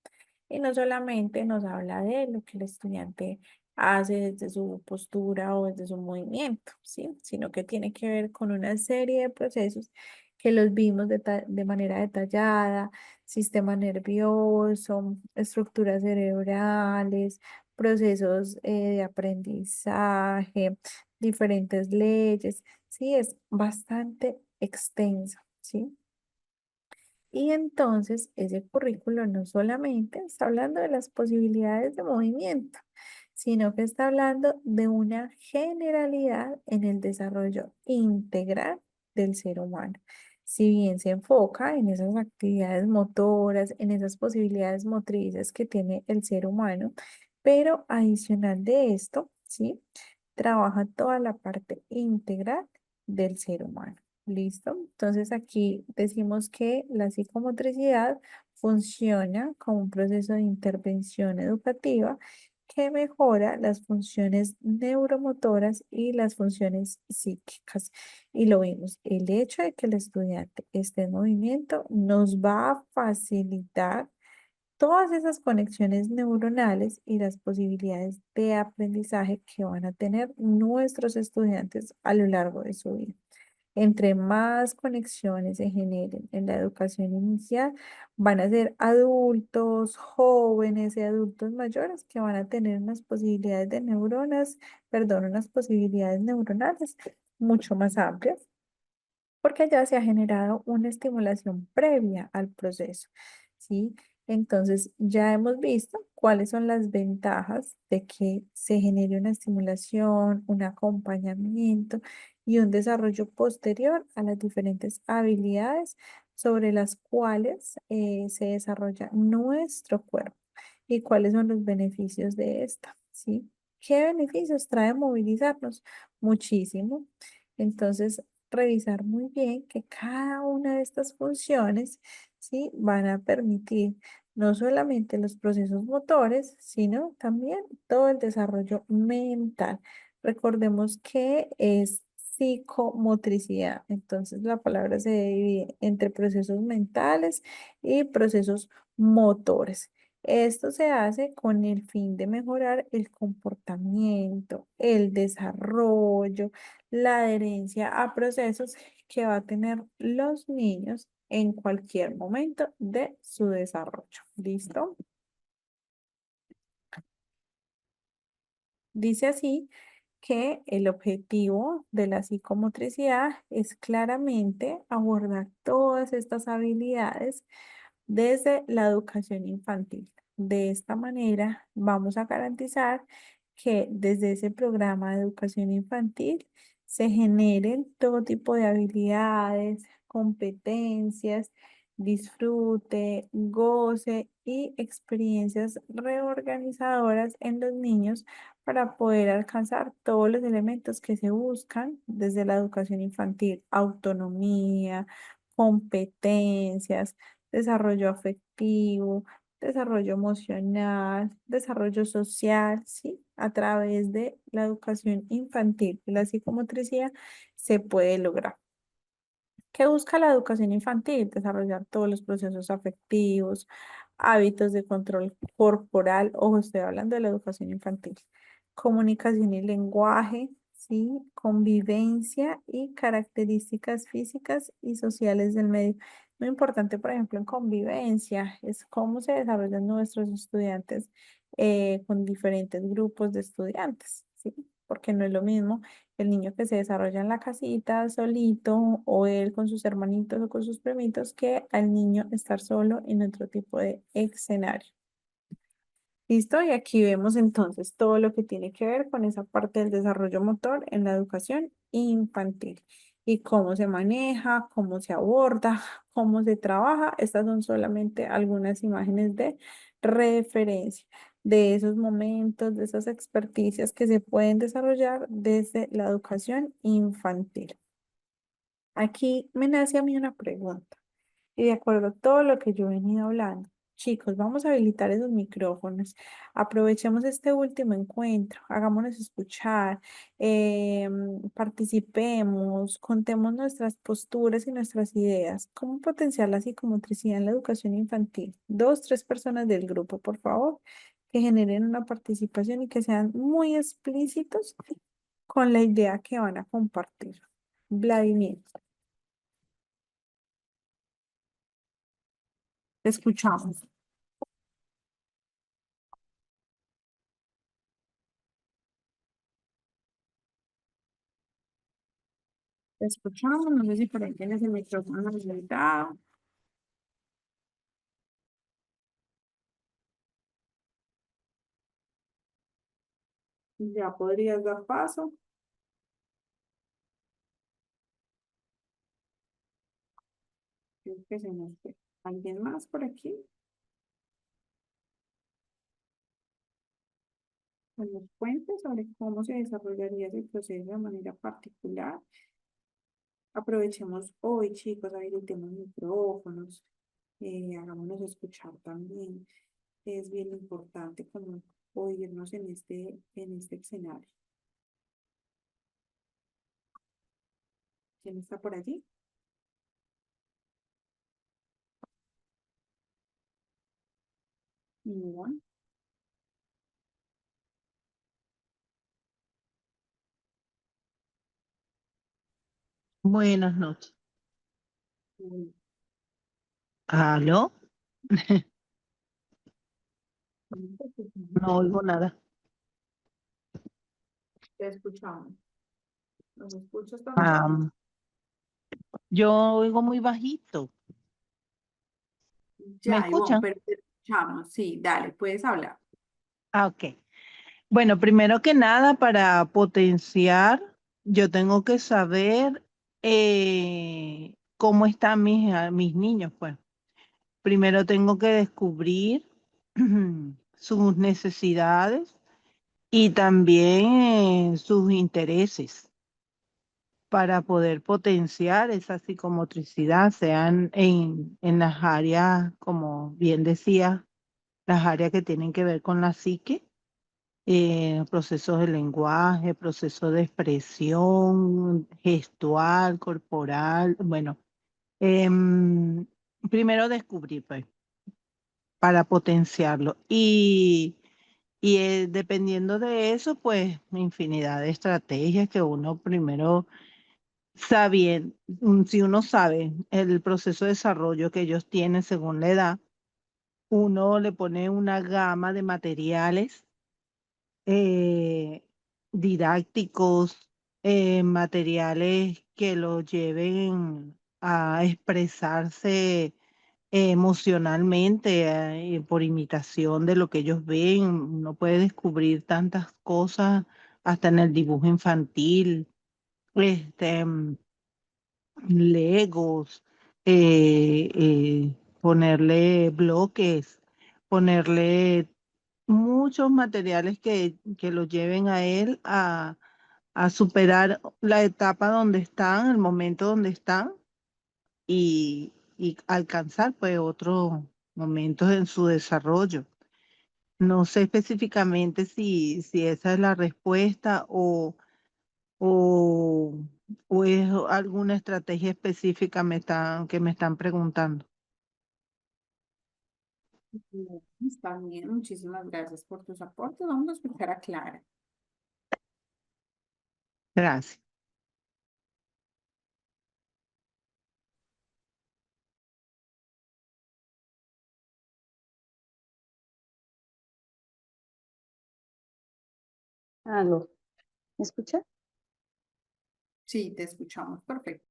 Y no solamente nos habla de lo que el estudiante hace desde su postura o desde su movimiento, ¿sí? Sino que tiene que ver con una serie de procesos que los vimos de manera detallada: sistema nervioso, estructuras cerebrales, procesos de aprendizaje, diferentes leyes. Sí, es bastante extensa, ¿sí? Y entonces ese currículo no solamente está hablando de las posibilidades de movimiento, sino que está hablando de una generalidad en el desarrollo integral del ser humano. Si bien se enfoca en esas actividades motoras, en esas posibilidades motrices que tiene el ser humano, pero adicional de esto, ¿sí? Trabaja toda la parte integral del ser humano. ¿Listo? Entonces aquí decimos que la psicomotricidad funciona como un proceso de intervención educativa que mejora las funciones neuromotoras y las funciones psíquicas. Y lo vimos, el hecho de que el estudiante esté en movimiento nos va a facilitar todas esas conexiones neuronales y las posibilidades de aprendizaje que van a tener nuestros estudiantes a lo largo de su vida. Entre más conexiones se generen en la educación inicial, van a ser adultos, jóvenes y adultos mayores que van a tener unas posibilidades de neuronas, perdón, unas posibilidades neuronales mucho más amplias. porque ya se ha generado una estimulación previa al proceso, ¿sí? Entonces, ya hemos visto cuáles son las ventajas de que se genere una estimulación, un acompañamiento y un desarrollo posterior a las diferentes habilidades sobre las cuales se desarrolla nuestro cuerpo y cuáles son los beneficios de esta, ¿sí? ¿Qué beneficios trae movilizarnos? Muchísimo. Entonces, revisar muy bien que cada una de estas funciones, ¿sí? Van a permitir no solamente los procesos motores, sino también todo el desarrollo mental. Recordemos que es psicomotricidad, entonces la palabra se divide entre procesos mentales y procesos motores. Esto se hace con el fin de mejorar el comportamiento, el desarrollo, la adherencia a procesos que va a tener los niños en cualquier momento de su desarrollo. ¿Listo? Dice así que el objetivo de la psicomotricidad es claramente abordar todas estas habilidades desde la educación infantil. De esta manera, vamos a garantizar que desde ese programa de educación infantil se generen todo tipo de habilidades, competencias, disfrute, goce y experiencias reorganizadoras en los niños para poder alcanzar todos los elementos que se buscan desde la educación infantil: autonomía, competencias, desarrollo afectivo, desarrollo emocional, desarrollo social, ¿sí? A través de la educación infantil y la psicomotricidad se puede lograr. ¿Qué busca la educación infantil? Desarrollar todos los procesos afectivos, hábitos de control corporal. Ojo, estoy hablando de la educación infantil. Comunicación y lenguaje, ¿sí? Convivencia y características físicas y sociales del medio. Muy importante, por ejemplo, en convivencia, es cómo se desarrollan nuestros estudiantes con diferentes grupos de estudiantes, ¿sí? Porque no es lo mismo el niño que se desarrolla en la casita solito o él con sus hermanitos o con sus primitos que al niño estar solo en otro tipo de escenario. ¿Listo? Y aquí vemos entonces todo lo que tiene que ver con esa parte del desarrollo motor en la educación infantil y cómo se maneja, cómo se aborda, cómo se trabaja. Estas son solamente algunas imágenes de referencia de esos momentos, de esas experticias que se pueden desarrollar desde la educación infantil. Aquí me nace a mí una pregunta. Y de acuerdo a todo lo que yo he venido hablando, chicos, vamos a habilitar esos micrófonos. Aprovechemos este último encuentro, hagámonos escuchar, participemos, contemos nuestras posturas y nuestras ideas. ¿Cómo potenciar la psicomotricidad en la educación infantil? Dos, tres personas del grupo, por favor, que generen una participación y que sean muy explícitos con la idea que van a compartir. Vladimir, te escuchamos. Te escuchamos, no sé si por ahí tienes el micrófono habilitado. Ya podrías dar paso. Creo que se nos fue. ¿Alguien más por aquí? Que nos cuente sobre cómo se desarrollaría ese proceso de manera particular. Aprovechemos hoy, chicos, habilitemos micrófonos, hagámonos escuchar también. Es bien importante como oírnos en este escenario. ¿Quién está por allí? Ivonne. Buenas noches. ¿Aló? No oigo nada. Te escuchamos. ¿Nos escuchas también? Ah, Yo oigo muy bajito. ¿Me Ya, Ivonne, escuchan? pero te escuchamos. Sí, dale, puedes hablar. Ah, ok. Bueno, primero que nada, para potenciar, yo tengo que saber cómo están mis niños, pues. Primero tengo que descubrir sus necesidades y también sus intereses para poder potenciar esa psicomotricidad, sean en las áreas, como bien decía, las áreas que tienen que ver con la psique, procesos de lenguaje, procesos de expresión, gestual, corporal, bueno, em, primero descubrir, pues, para potenciarlo. Y dependiendo de eso, pues, infinidad de estrategias que uno primero sabe, si uno sabe el proceso de desarrollo que ellos tienen según la edad, uno le pone una gama de materiales eh, didácticos, materiales que lo lleven a expresarse emocionalmente, por imitación de lo que ellos ven. Uno puede descubrir tantas cosas hasta en el dibujo infantil, este, legos, ponerle bloques, ponerle muchos materiales que lo lleven a él a superar la etapa donde están, el momento donde están y alcanzar pues otros momentos en su desarrollo. No sé específicamente si esa es la respuesta o, o es alguna estrategia específica que me están preguntando. Bien, está bien, muchísimas gracias por tus aportes. Vamos a escuchar a Clara. Gracias. Aló, ¿me escucha? Sí, te escuchamos. Perfecto.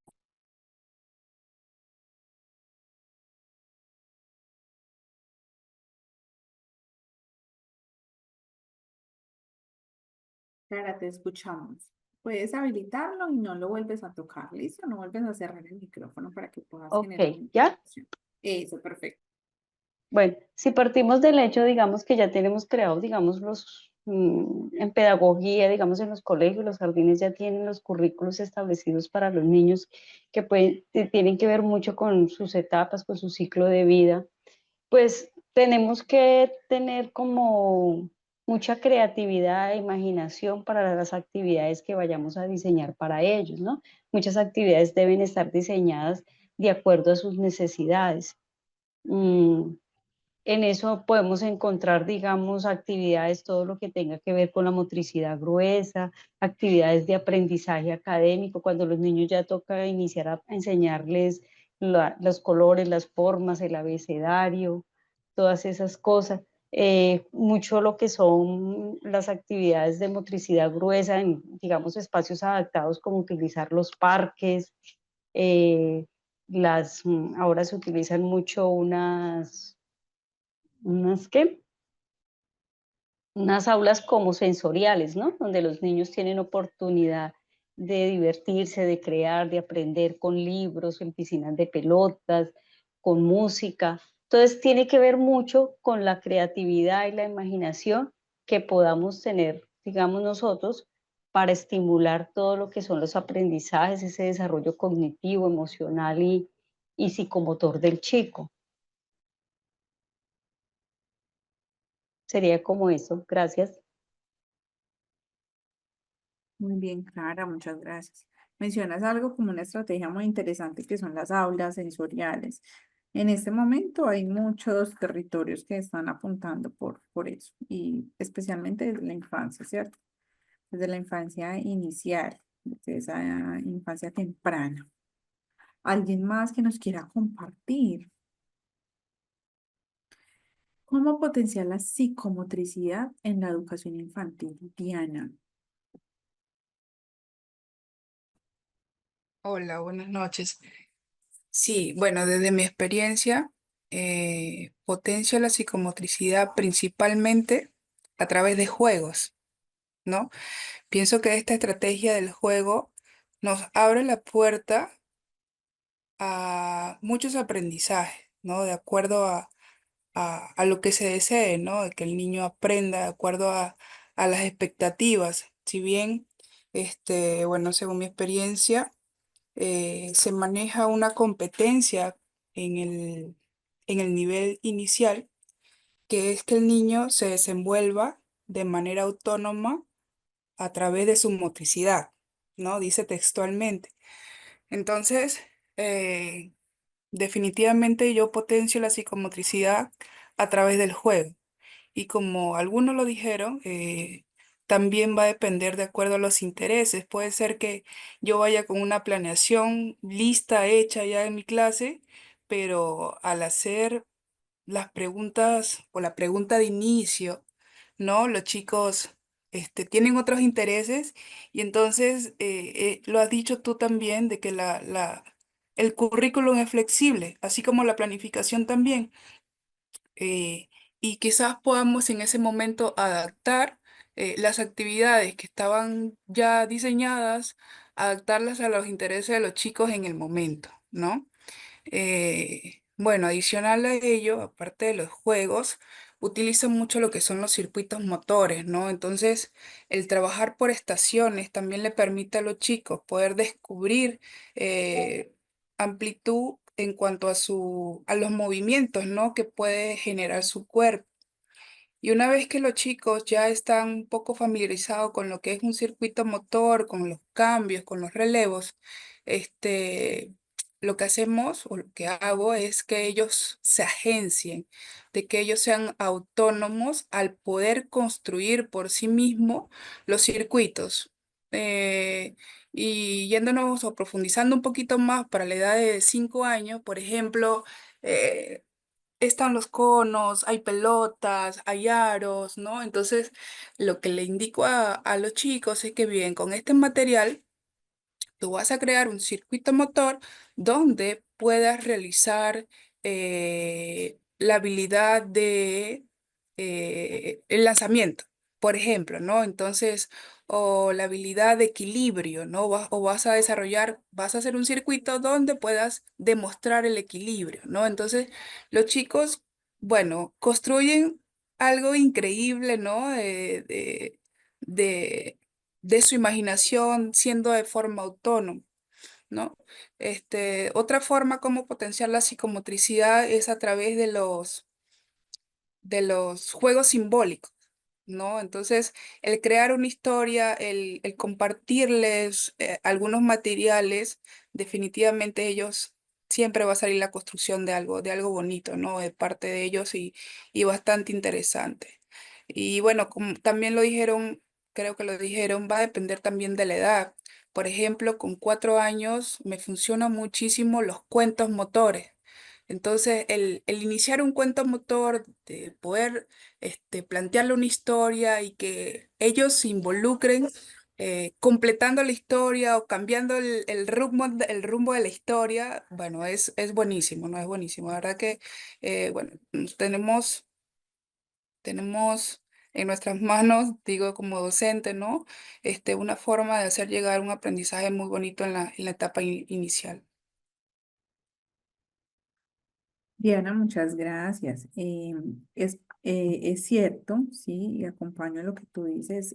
Clara, te escuchamos. Puedes habilitarlo y no lo vuelves a tocar, ¿listo? No vuelves a cerrar el micrófono para que puedas Ok, generar ¿ya? interacción. Eso, perfecto. Bueno, si partimos del hecho, digamos, que ya tenemos creados, digamos, en pedagogía, digamos, en los colegios, los jardines ya tienen los currículos establecidos para los niños que tienen que ver mucho con sus etapas, con su ciclo de vida, pues tenemos que tener como mucha creatividad e imaginación para las actividades que vayamos a diseñar para ellos, ¿no? Muchas actividades deben estar diseñadas de acuerdo a sus necesidades. Mm, En eso podemos encontrar, digamos, actividades, todo lo que tenga que ver con la motricidad gruesa, actividades de aprendizaje académico, cuando los niños ya toca iniciar a enseñarles los colores, las formas, el abecedario, todas esas cosas. Mucho lo que son las actividades de motricidad gruesa en, digamos, espacios adaptados, como utilizar los parques. eh, Ahora se utilizan mucho unas ¿qué? Unas aulas como sensoriales, ¿no? Donde los niños tienen oportunidad de divertirse, de crear, de aprender con libros, en piscinas de pelotas, con música. Entonces tiene que ver mucho con la creatividad y la imaginación que podamos tener, digamos nosotros, para estimular todo lo que son los aprendizajes, ese desarrollo cognitivo, emocional y psicomotor del chico. Sería como eso. Gracias. Muy bien, Clara, muchas gracias. Mencionas algo como una estrategia muy interesante que son las aulas sensoriales. En este momento hay muchos territorios que están apuntando por eso, y especialmente desde la infancia, ¿cierto? Desde la infancia inicial, desde esa infancia temprana. ¿Alguien más que nos quiera compartir cómo potenciar la psicomotricidad en la educación infantil? Diana. Hola, buenas noches. Sí, bueno, desde mi experiencia, potencio la psicomotricidad principalmente a través de juegos, ¿no? Pienso que esta estrategia del juego nos abre la puerta a muchos aprendizajes, ¿no? De acuerdo a lo que se desee, ¿no? De que el niño aprenda de acuerdo a las expectativas. Si bien, bueno, según mi experiencia, se maneja una competencia en en el nivel inicial, que es que el niño se desenvuelva de manera autónoma a través de su motricidad, ¿no? Dice textualmente. Entonces, eh, definitivamente yo potencio la psicomotricidad a través del juego. Y como algunos lo dijeron, también va a depender de acuerdo a los intereses. Puede ser que yo vaya con una planeación lista, hecha ya en mi clase, pero al hacer las preguntas o la pregunta de inicio, ¿no? Los chicos tienen otros intereses y entonces lo has dicho tú también de que el currículum es flexible, así como la planificación también. eh, y quizás podamos en ese momento adaptar las actividades que estaban ya diseñadas, adaptarlas a los intereses de los chicos en el momento, ¿no? Bueno, adicional a ello, aparte de los juegos, utilizan mucho lo que son los circuitos motores, ¿no? Entonces, el trabajar por estaciones también le permite a los chicos poder descubrir amplitud en cuanto a a los movimientos, ¿no? Que puede generar su cuerpo. Y una vez que los chicos ya están un poco familiarizados con lo que es un circuito motor, con los cambios, con los relevos, este, lo que hacemos o lo que hago es que ellos se agencien, de que ellos sean autónomos al poder construir por sí mismos los circuitos. Eh, y yéndonos o profundizando un poquito más para la edad de 5 años, por ejemplo, eh, están los conos, hay pelotas, hay aros, ¿no? Entonces, lo que le indico a los chicos es que bien, con este material tú vas a crear un circuito motor donde puedas realizar la habilidad de el lanzamiento, por ejemplo, ¿no? Entonces, o la habilidad de equilibrio, ¿no? O vas a desarrollar, vas a hacer un circuito donde puedas demostrar el equilibrio, ¿no? Entonces, los chicos, bueno, construyen algo increíble, ¿no? De, de su imaginación siendo de forma autónoma, ¿no? Otra forma como potenciar la psicomotricidad es a través de los juegos simbólicos, ¿no? Entonces, el crear una historia, el compartirles algunos materiales, definitivamente ellos siempre va a salir la construcción de algo bonito, ¿no? De parte de ellos y bastante interesante. Y bueno, como también lo dijeron, creo que lo dijeron, va a depender también de la edad. Por ejemplo, con 4 años me funcionan muchísimo los cuentos motores. Entonces, el iniciar un cuento motor, de poder plantearle una historia y que ellos se involucren completando la historia o cambiando el rumbo de la historia, bueno, es buenísimo, ¿no? Es buenísimo. La verdad que, bueno, tenemos en nuestras manos, digo, como docente, ¿no? Una forma de hacer llegar un aprendizaje muy bonito en en la etapa inicial. Diana, muchas gracias. Es cierto, sí, y acompaño lo que tú dices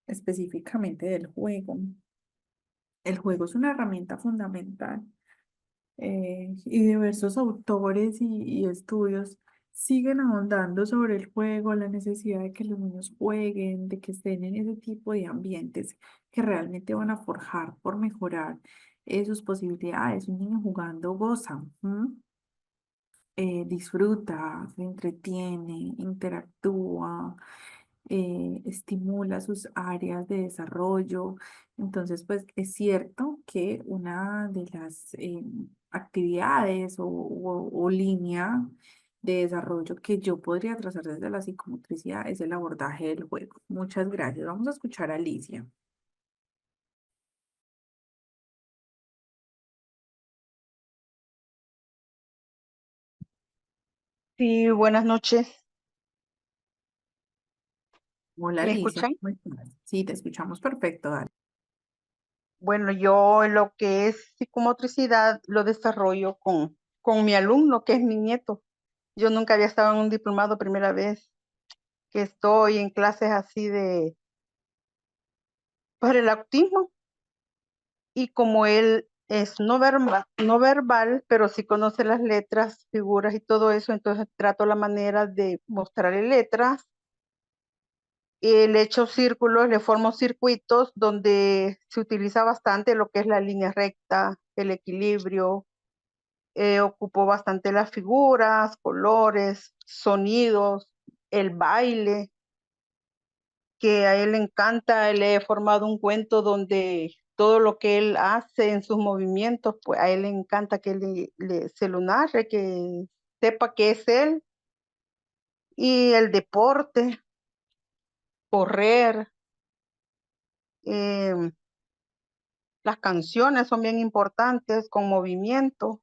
específicamente del juego. El juego es una herramienta fundamental y diversos autores y estudios siguen ahondando sobre el juego, la necesidad de que los niños jueguen, de que estén en ese tipo de ambientes que realmente van a forjar por mejorar sus posibilidades. Un niño jugando goza, ¿m? Disfruta, se entretiene, interactúa, estimula sus áreas de desarrollo. Entonces, pues es cierto que una de las actividades o línea de desarrollo que yo podría trazar desde la psicomotricidad es el abordaje del juego. Muchas gracias. Vamos a escuchar a Alicia. Sí, buenas noches. Hola, ¿Me Alicia. escuchan? ¿Cómo estás? Sí, te escuchamos perfecto, dale. Bueno, yo lo que es psicomotricidad lo desarrollo con mi alumno, que es mi nieto. Yo nunca había estado en un diplomado, primera vez que estoy en clases así para el autismo. Y como él es no verbal, pero sí conoce las letras, figuras y todo eso, entonces trato la manera de mostrarle letras. Le echo círculos, le formo circuitos donde se utiliza bastante lo que es la línea recta, el equilibrio, ocupo bastante las figuras, colores, sonidos, el baile, que a él le encanta. Le he formado un cuento donde todo lo que él hace en sus movimientos, pues a él le encanta que se lo narre, que sepa que es él. Y el deporte, correr, em, las canciones son bien importantes, con movimiento,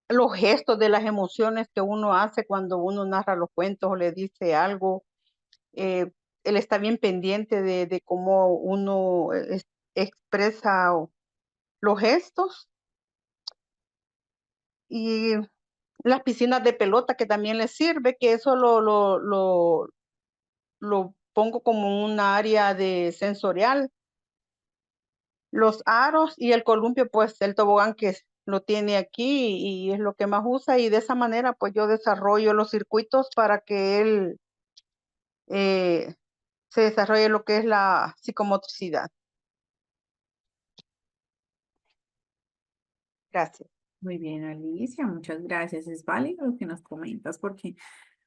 los gestos de las emociones que uno hace cuando uno narra los cuentos o le dice algo. eh, Él está bien pendiente de cómo uno expresa los gestos. Y las piscinas de pelota que también les sirve, que eso lo pongo como un área de sensorial. Los aros y el columpio, pues el tobogán que lo tiene aquí y es lo que más usa, y de esa manera pues yo desarrollo los circuitos para que él eh, se desarrolle lo que es la psicomotricidad. Gracias. Muy bien, Alicia, muchas gracias. Es válido lo que nos comentas porque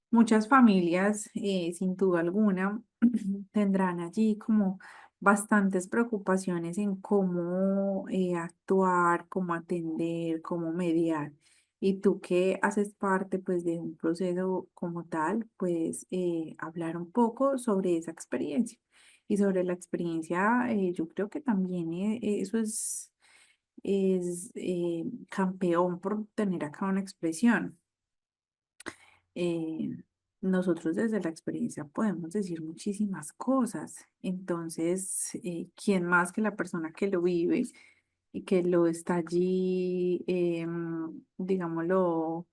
muchas familias, sin duda alguna, tendrán allí como bastantes preocupaciones en cómo actuar, cómo atender, cómo mediar. Y tú que haces parte pues de un proceso como tal, pues hablar un poco sobre esa experiencia. Y sobre la experiencia, yo creo que también eso es campeón por tener acá una expresión. eh, Nosotros desde la experiencia podemos decir muchísimas cosas. Entonces, ¿quién más que la persona que lo vive y que lo está allí, digámoslo,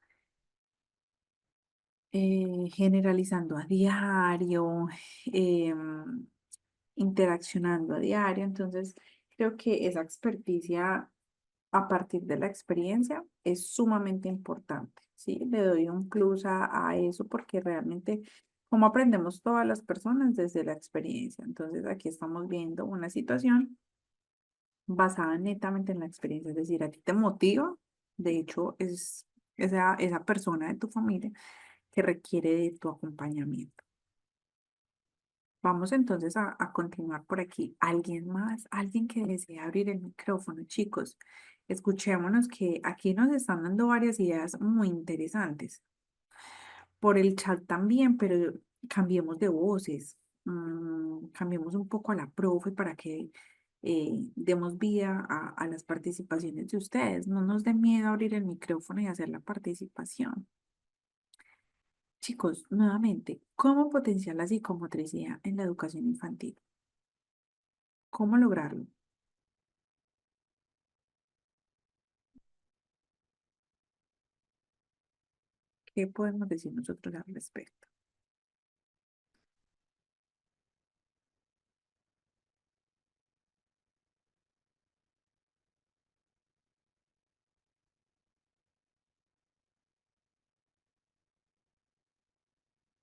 generalizando a diario, em, interaccionando a diario? Entonces, creo que esa experticia a partir de la experiencia es sumamente importante, ¿sí? Le doy un plus a eso porque realmente, como aprendemos todas las personas desde la experiencia. Entonces, aquí estamos viendo una situación basada netamente en la experiencia, es decir, a ti te motiva, de hecho, es esa persona de tu familia que requiere de tu acompañamiento. Vamos entonces a continuar por aquí. ¿Alguien más? ¿Alguien que desee abrir el micrófono, chicos? Escuchémonos que aquí nos están dando varias ideas muy interesantes. Por el chat también, pero cambiemos de voces. Cambiemos un poco a la profe para que demos vida a las participaciones de ustedes. No nos dé miedo abrir el micrófono y hacer la participación. Chicos, nuevamente, ¿cómo potenciar la psicomotricidad en la educación infantil? ¿Cómo lograrlo? ¿Qué podemos decir nosotros al respecto?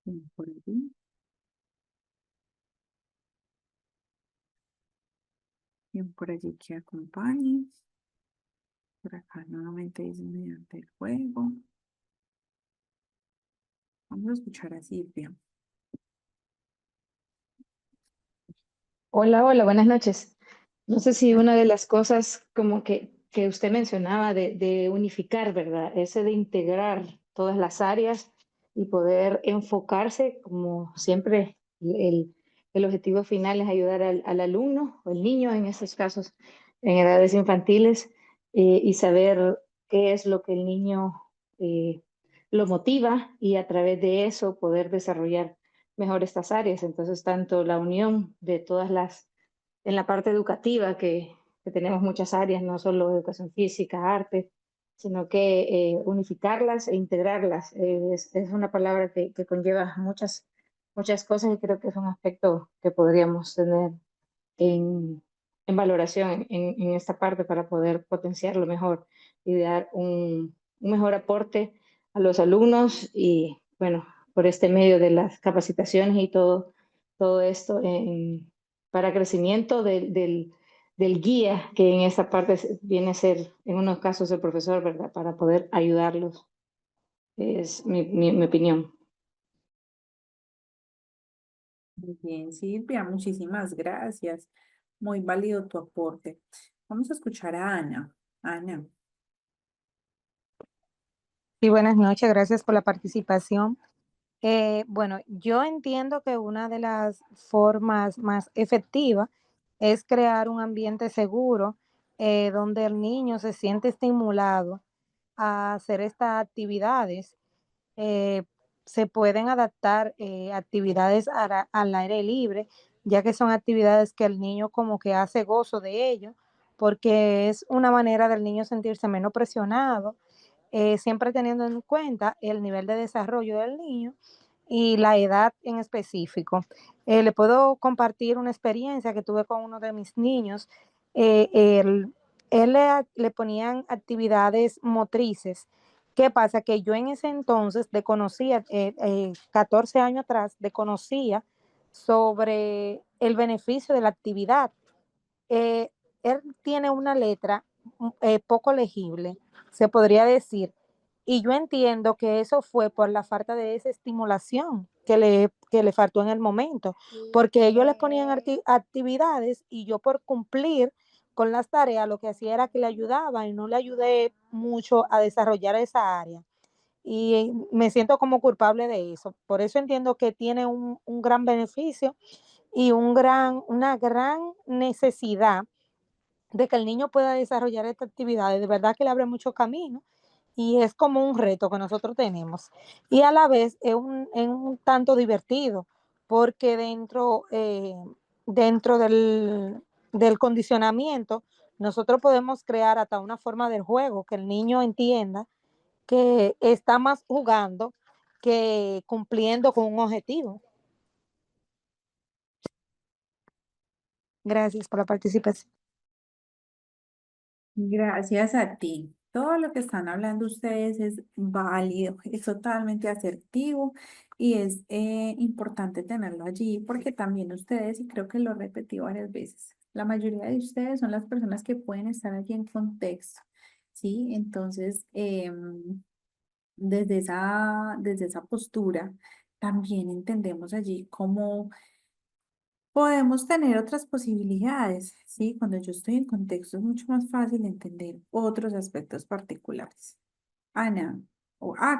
Bien por allí, bien por allí que acompañe. Por acá nuevamente dice mediante el juego. Vamos a escuchar a Silvia. Hola, hola, buenas noches. No sé si una de las cosas como que usted mencionaba de unificar, ¿verdad? Ese de integrar todas las áreas y poder enfocarse, como siempre, el objetivo final es ayudar al alumno o el niño en estos casos, en edades infantiles, y saber qué es lo que el niño lo motiva y a través de eso poder desarrollar mejor estas áreas. Entonces, tanto la unión de todas las, en la parte educativa, que tenemos muchas áreas, no solo educación física, arte, sino que unificarlas e integrarlas. Es una palabra que conlleva muchas cosas y creo que es un aspecto que podríamos tener en, en valoración en esta parte para poder potenciarlo mejor y dar un mejor aporte a los alumnos y, bueno, por este medio de las capacitaciones y todo esto para crecimiento del guía, que en esta parte viene a ser, en unos casos, el profesor, ¿verdad? Para poder ayudarlos. Es mi opinión. Muy bien, Silvia, muchísimas gracias. Muy válido tu aporte. Vamos a escuchar a Ana. Ana. Sí, buenas noches, gracias por la participación. Bueno, yo entiendo que una de las formas más efectivas es crear un ambiente seguro donde el niño se siente estimulado a hacer estas actividades. eh, Se pueden adaptar actividades al aire libre, ya que son actividades que el niño como que hace gozo de ello, porque es una manera del niño sentirse menos presionado, siempre teniendo en cuenta el nivel de desarrollo del niño y la edad en específico. Le puedo compartir una experiencia que tuve con uno de mis niños. Eh, él le ponían actividades motrices. ¿Qué pasa? Que yo en ese entonces desconocía, 14 años atrás, desconocía sobre el beneficio de la actividad. eh, Él tiene una letra poco legible, se podría decir, y yo entiendo que eso fue por la falta de esa estimulación que le faltó en el momento, porque ellos le ponían actividades y yo por cumplir con las tareas lo que hacía era que le ayudaba y no le ayudé mucho a desarrollar esa área. Y me siento como culpable de eso. Por eso entiendo que tiene un gran beneficio y una gran necesidad de que el niño pueda desarrollar esta actividad. De verdad que le abre mucho camino y es como un reto que nosotros tenemos. Y a la vez es un tanto divertido, porque dentro del condicionamiento, nosotros podemos crear hasta una forma del juego, que el niño entienda que está más jugando que cumpliendo con un objetivo. Gracias por la participación. Gracias a ti. Todo lo que están hablando ustedes es válido, es totalmente asertivo y es importante tenerlo allí porque también ustedes, y creo que lo repetí varias veces, la mayoría de ustedes son las personas que pueden estar allí en contexto, ¿sí? Entonces, desde esa postura, también entendemos allí cómo podemos tener otras posibilidades, ¿sí? Cuando yo estoy en contexto es mucho más fácil entender otros aspectos particulares. Ana,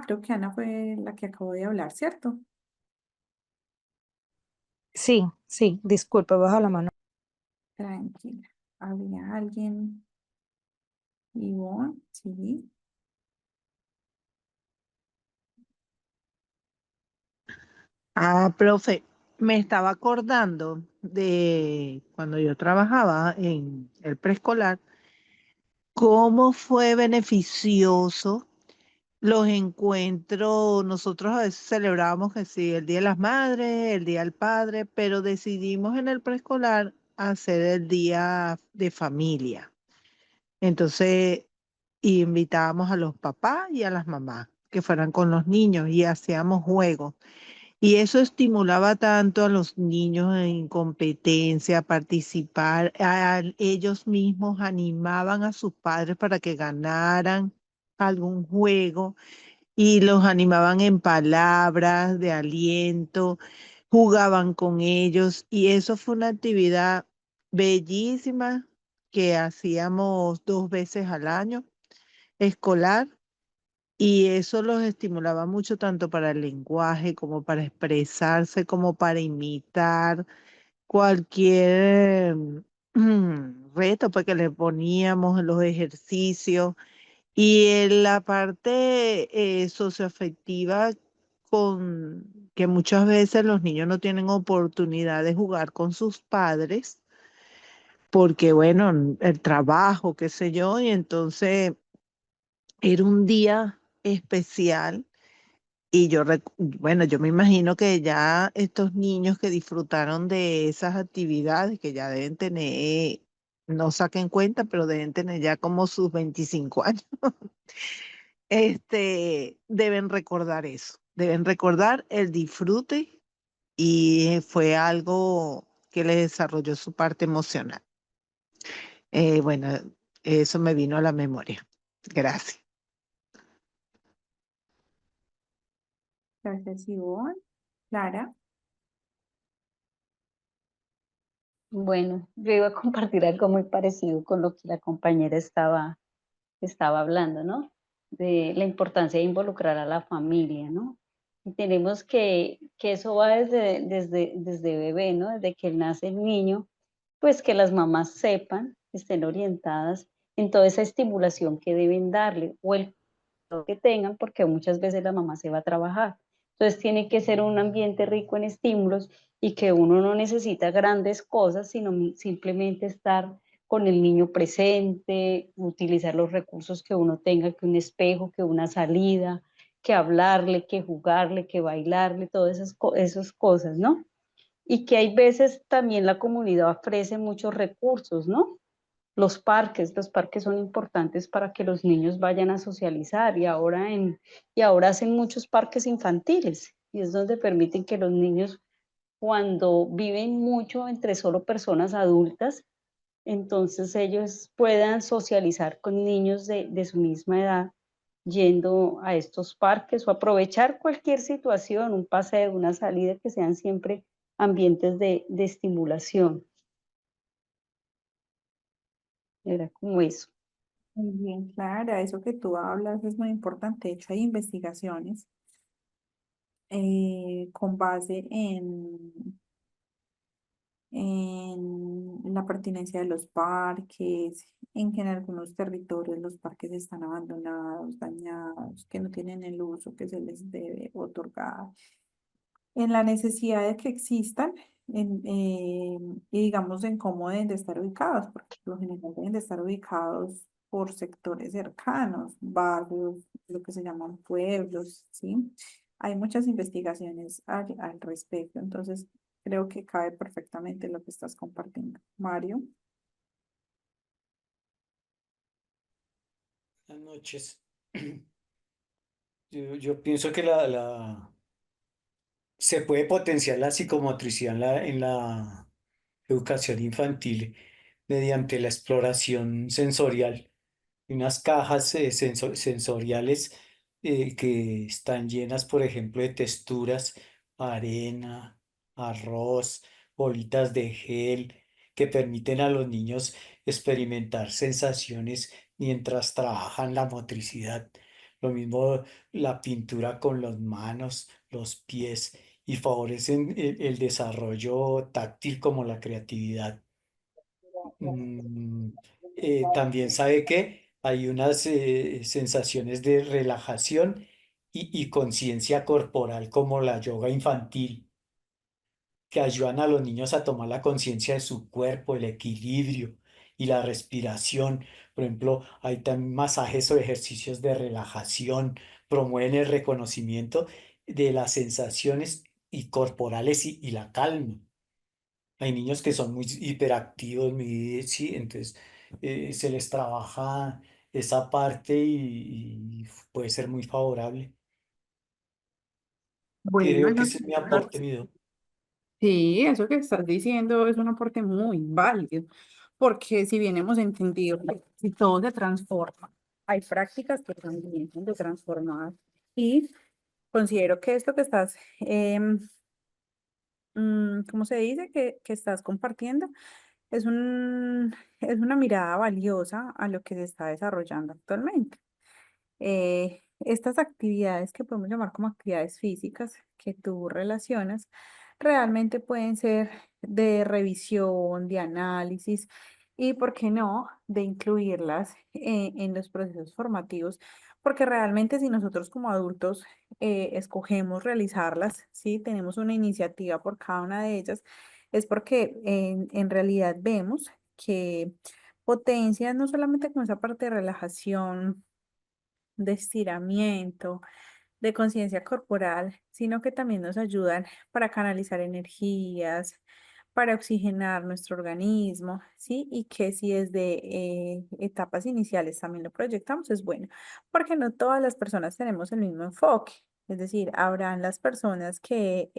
creo que Ana fue la que acabó de hablar, ¿cierto? Sí, sí, disculpe, bajo la mano. Tranquila. ¿Había alguien? Ivonne, sí. Ah, profe, me estaba acordando de cuando yo trabajaba en el preescolar, cómo fue beneficioso los encuentros. Nosotros a veces celebrábamos que sí, el Día de las Madres, el Día del Padre, pero decidimos en el preescolar hacer el Día de Familia. Entonces, invitábamos a los papás y a las mamás que fueran con los niños y hacíamos juegos. Y eso estimulaba tanto a los niños en competencia, a participar, ellos mismos animaban a sus padres para que ganaran algún juego y los animaban en palabras de aliento, jugaban con ellos y eso fue una actividad bellísima que hacíamos 2 veces al año escolar y eso los estimulaba mucho tanto para el lenguaje como para expresarse, como para imitar cualquier reto pues, que le poníamos en los ejercicios Y en la parte socioafectiva, que muchas veces los niños no tienen oportunidad de jugar con sus padres, porque bueno, el trabajo, qué sé yo, y entonces era un día especial. Y bueno, yo me imagino que ya estos niños que disfrutaron de esas actividades, que ya deben tener, no saquen cuenta, pero deben tener ya como sus 25 años, deben recordar eso, deben recordar el disfrute y fue algo que les desarrolló su parte emocional. Bueno, eso me vino a la memoria. Gracias. Gracias, Ivonne. Clara. Bueno, yo iba a compartir algo muy parecido con lo que la compañera estaba hablando, ¿no? De la importancia de involucrar a la familia, ¿no? Y tenemos que eso va desde bebé, ¿no? Desde que nace el niño, pues que las mamás sepan, estén orientadas en toda esa estimulación que deben darle o el que tengan, porque muchas veces la mamá se va a trabajar. Entonces tiene que ser un ambiente rico en estímulos y que uno no necesita grandes cosas, sino simplemente estar con el niño presente, utilizar los recursos que uno tenga, que un espejo, que una salida, que hablarle, que jugarle, que bailarle, todas esas cosas, ¿no? Y que hay veces también la comunidad ofrece muchos recursos, ¿no? Los parques son importantes para que los niños vayan a socializar y ahora hacen muchos parques infantiles y es donde permiten que los niños cuando viven mucho entre solo personas adultas, entonces ellos puedan socializar con niños de su misma edad yendo a estos parques o aprovechar cualquier situación, un paseo, una salida, que sean siempre ambientes de estimulación. Era como eso. Muy bien, Clara, eso que tú hablas es muy importante. De hecho, hay investigaciones con base en la pertinencia de los parques, en que en algunos territorios los parques están abandonados, dañados, que no tienen el uso que se les debe otorgar, en la necesidad de que existan y digamos en cómo deben de estar ubicados, porque por lo general deben de estar ubicados por sectores cercanos, barrios, lo que se llaman pueblos, ¿sí? Hay muchas investigaciones al respecto, entonces creo que cabe perfectamente lo que estás compartiendo. Mario. Buenas noches. Yo pienso que se puede potenciar la psicomotricidad en la educación infantil mediante la exploración sensorial. Unas cajas sensoriales que están llenas, por ejemplo, de texturas, arena, arroz, bolitas de gel, que permiten a los niños experimentar sensaciones mientras trabajan la motricidad. Lo mismo la pintura con las manos, los pies, y favorecen el desarrollo táctil como la creatividad. Mm, también sabe que hay unas sensaciones de relajación y conciencia corporal como la yoga infantil que ayudan a los niños a tomar la conciencia de su cuerpo, el equilibrio y la respiración. Por ejemplo, hay también masajes o ejercicios de relajación, promueven el reconocimiento de las sensaciones y corporales y la calma. Hay niños que son muy hiperactivos, muy, sí, entonces se les trabaja esa parte y puede ser muy favorable. Bueno, Creo que no, ese es mi aporte, mi do. sí, eso que estás diciendo es un aporte muy válido, porque si bien hemos entendido que si todo se transforma, hay prácticas que también son de transformar y considero que esto que estás, ¿cómo se dice? Que estás compartiendo es es una mirada valiosa a lo que se está desarrollando actualmente. Estas actividades que podemos llamar como actividades físicas que tú relacionas, realmente pueden ser de revisión, de análisis y, ¿por qué no?, de incluirlas en los procesos formativos, porque realmente si nosotros como adultos escogemos realizarlas, ¿sí? Tenemos una iniciativa por cada una de ellas, es porque en realidad vemos que potencia no solamente con esa parte de relajación, de estiramiento, de conciencia corporal, sino que también nos ayudan para canalizar energías, para oxigenar nuestro organismo, ¿sí? Y que si desde etapas iniciales también lo proyectamos, es bueno, porque no todas las personas tenemos el mismo enfoque. Es decir, habrán las personas que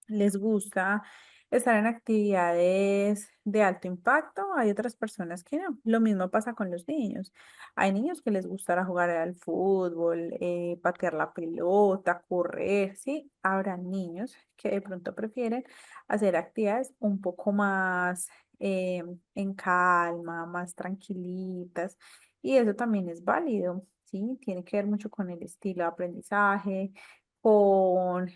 les gusta estar en actividades de alto impacto, hay otras personas que no. Lo mismo pasa con los niños. Hay niños que les gustará jugar al fútbol, patear la pelota, correr, ¿sí? Habrá niños que de pronto prefieren hacer actividades un poco más en calma, más tranquilitas, y eso también es válido, ¿sí? Tiene que ver mucho con el estilo de aprendizaje, con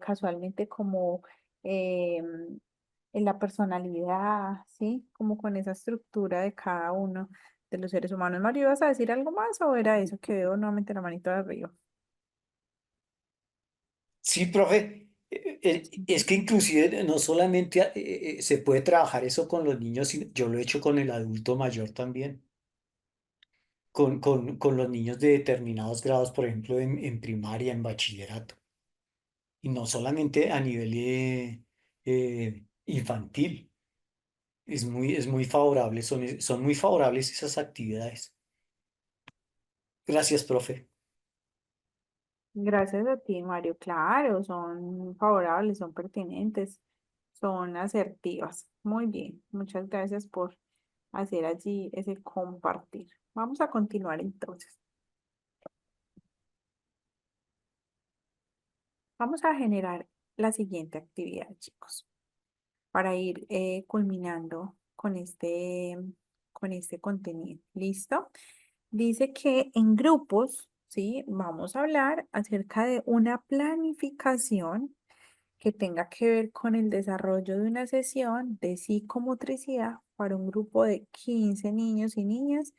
casualmente como en la personalidad, ¿sí? Como con esa estructura de cada uno de los seres humanos. Mario, ¿ibas a decir algo más o era eso que veo nuevamente la manito de arriba? Sí, profe, es que inclusive no solamente se puede trabajar eso con los niños, yo lo he hecho con el adulto mayor también, con los niños de determinados grados, por ejemplo, en primaria, en bachillerato, y no solamente a nivel infantil. Es muy favorable, son muy favorables esas actividades. Gracias, profe. Gracias a ti, Mario. Claro, son favorables, son pertinentes, son asertivas. Muy bien, muchas gracias por hacer allí ese compartir. Vamos a continuar entonces. Vamos a generar la siguiente actividad, chicos, para ir culminando con este contenido. ¿Listo? Dice que en grupos, ¿sí? Vamos a hablar acerca de una planificación que tenga que ver con el desarrollo de una sesión de psicomotricidad para un grupo de 15 niños y niñas,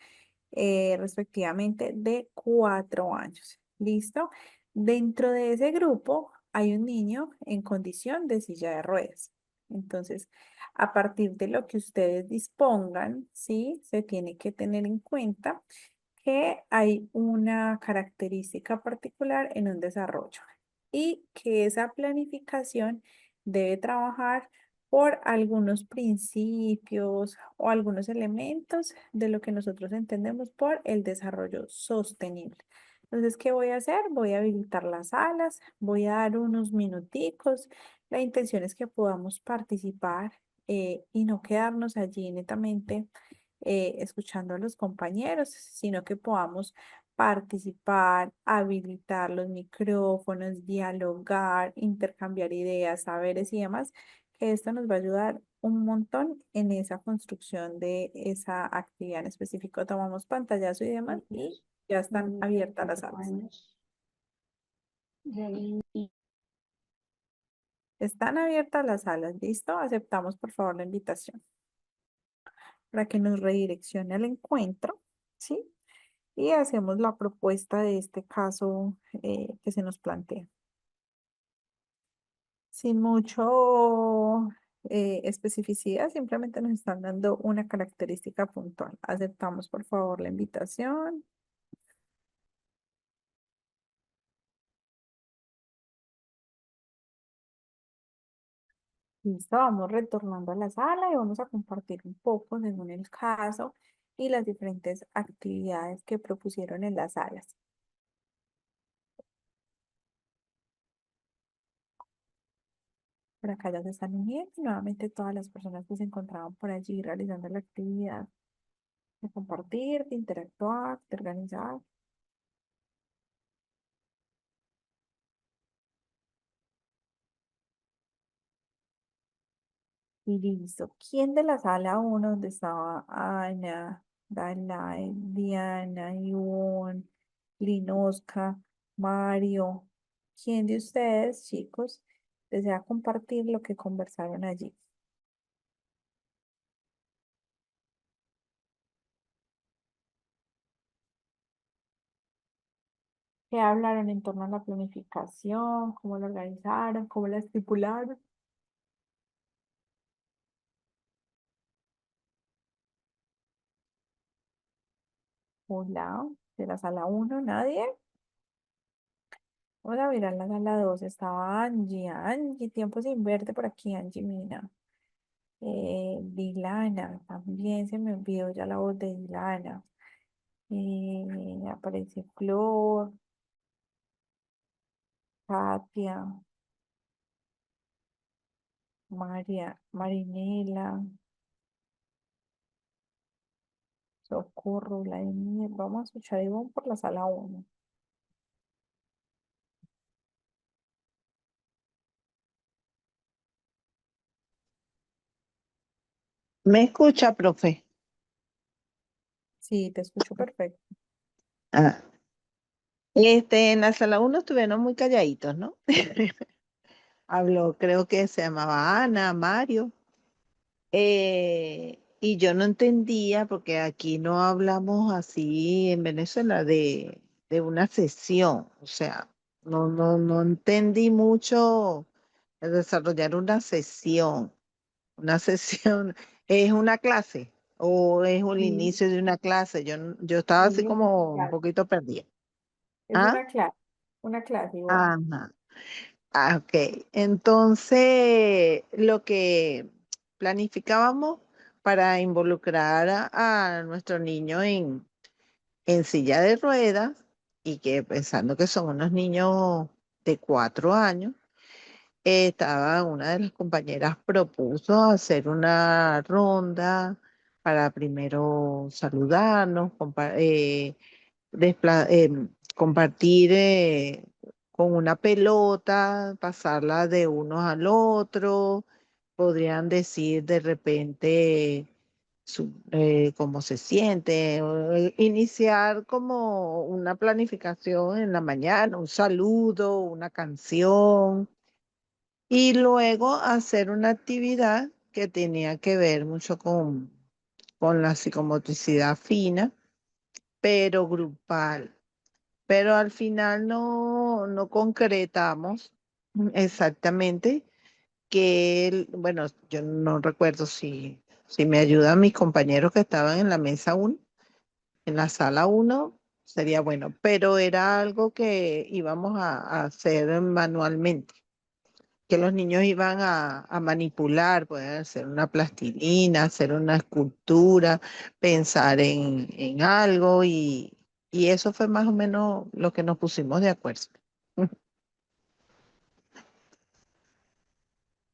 respectivamente de 4 años. ¿Listo? Dentro de ese grupo hay un niño en condición de silla de ruedas. Entonces, a partir de lo que ustedes dispongan, ¿sí? Se tiene que tener en cuenta que hay una característica particular en un desarrollo y que esa planificación debe trabajar por algunos principios o algunos elementos de lo que nosotros entendemos por el desarrollo sostenible. Entonces, ¿qué voy a hacer? Voy a habilitar las salas, voy a dar unos minuticos. La intención es que podamos participar y no quedarnos allí netamente escuchando a los compañeros, sino que podamos participar, habilitar los micrófonos, dialogar, intercambiar ideas, saberes y demás, que esto nos va a ayudar un montón en esa construcción de esa actividad en específico. Tomamos pantallazo y demás y ya están abiertas las salas. Están abiertas las salas, ¿listo? Aceptamos por favor la invitación para que nos redireccione al encuentro, ¿sí? Y hacemos la propuesta de este caso que se nos plantea. Sin mucho especificidad, simplemente nos están dando una característica puntual. Aceptamos, por favor, la invitación. Listo, vamos retornando a la sala y vamos a compartir un poco según el caso y las diferentes actividades que propusieron en las salas. Por acá ya se están uniendo nuevamente todas las personas que se encontraban por allí realizando la actividad de compartir, de interactuar, de organizar. Listo. ¿Quién de la sala uno donde estaba Ana, Dalai, Diana, Ivonne, Linosca, Mario? ¿Quién de ustedes, chicos, desea compartir lo que conversaron allí? ¿Qué hablaron en torno a la planificación? ¿Cómo la organizaron? ¿Cómo la estipularon? Hola, de la sala uno, ¿nadie? Vamos a mirar la sala 2. Estaba Angie. Angie, tiempo sin verte por aquí, Angie, mira. Dilana, también se me olvidó ya la voz de Dilana. Aparece Flor, Katia, María, Marinela, Socorro, Vladimir. Vamos a escuchar a Ivonne por la sala uno. ¿Me escucha, profe? Sí, te escucho perfecto. Ah, en la sala 1 estuvieron muy calladitos, ¿no? Habló, creo que se llamaba Ana, Mario. Y yo no entendía, porque aquí no hablamos así en Venezuela de una sesión. O sea, no entendí mucho el desarrollar una sesión. Una sesión, ¿es una clase o es el Sí, inicio de una clase? Yo estaba así sí, es una como un clase. poquito perdida. Es ¿Ah? una clase, Ivonne. Ajá. Ah, ok. Entonces, lo que planificábamos para involucrar a nuestro niño en silla de ruedas y que pensando que son unos niños de 4 años, estaba una de las compañeras propuso hacer una ronda para primero saludarnos, compartir con una pelota, pasarla de uno al otro, podrían decir de repente cómo se siente, o, iniciar como una planificación en la mañana, un saludo, una canción, y luego hacer una actividad que tenía que ver mucho con la psicomotricidad fina, pero grupal. Pero al final no concretamos exactamente bueno, yo no recuerdo si me ayudan mis compañeros que estaban en la mesa 1, en la sala 1, sería bueno, pero era algo que íbamos a hacer manualmente, que los niños iban a manipular, pueden hacer una plastilina, hacer una escultura, pensar en algo y eso fue más o menos lo que nos pusimos de acuerdo.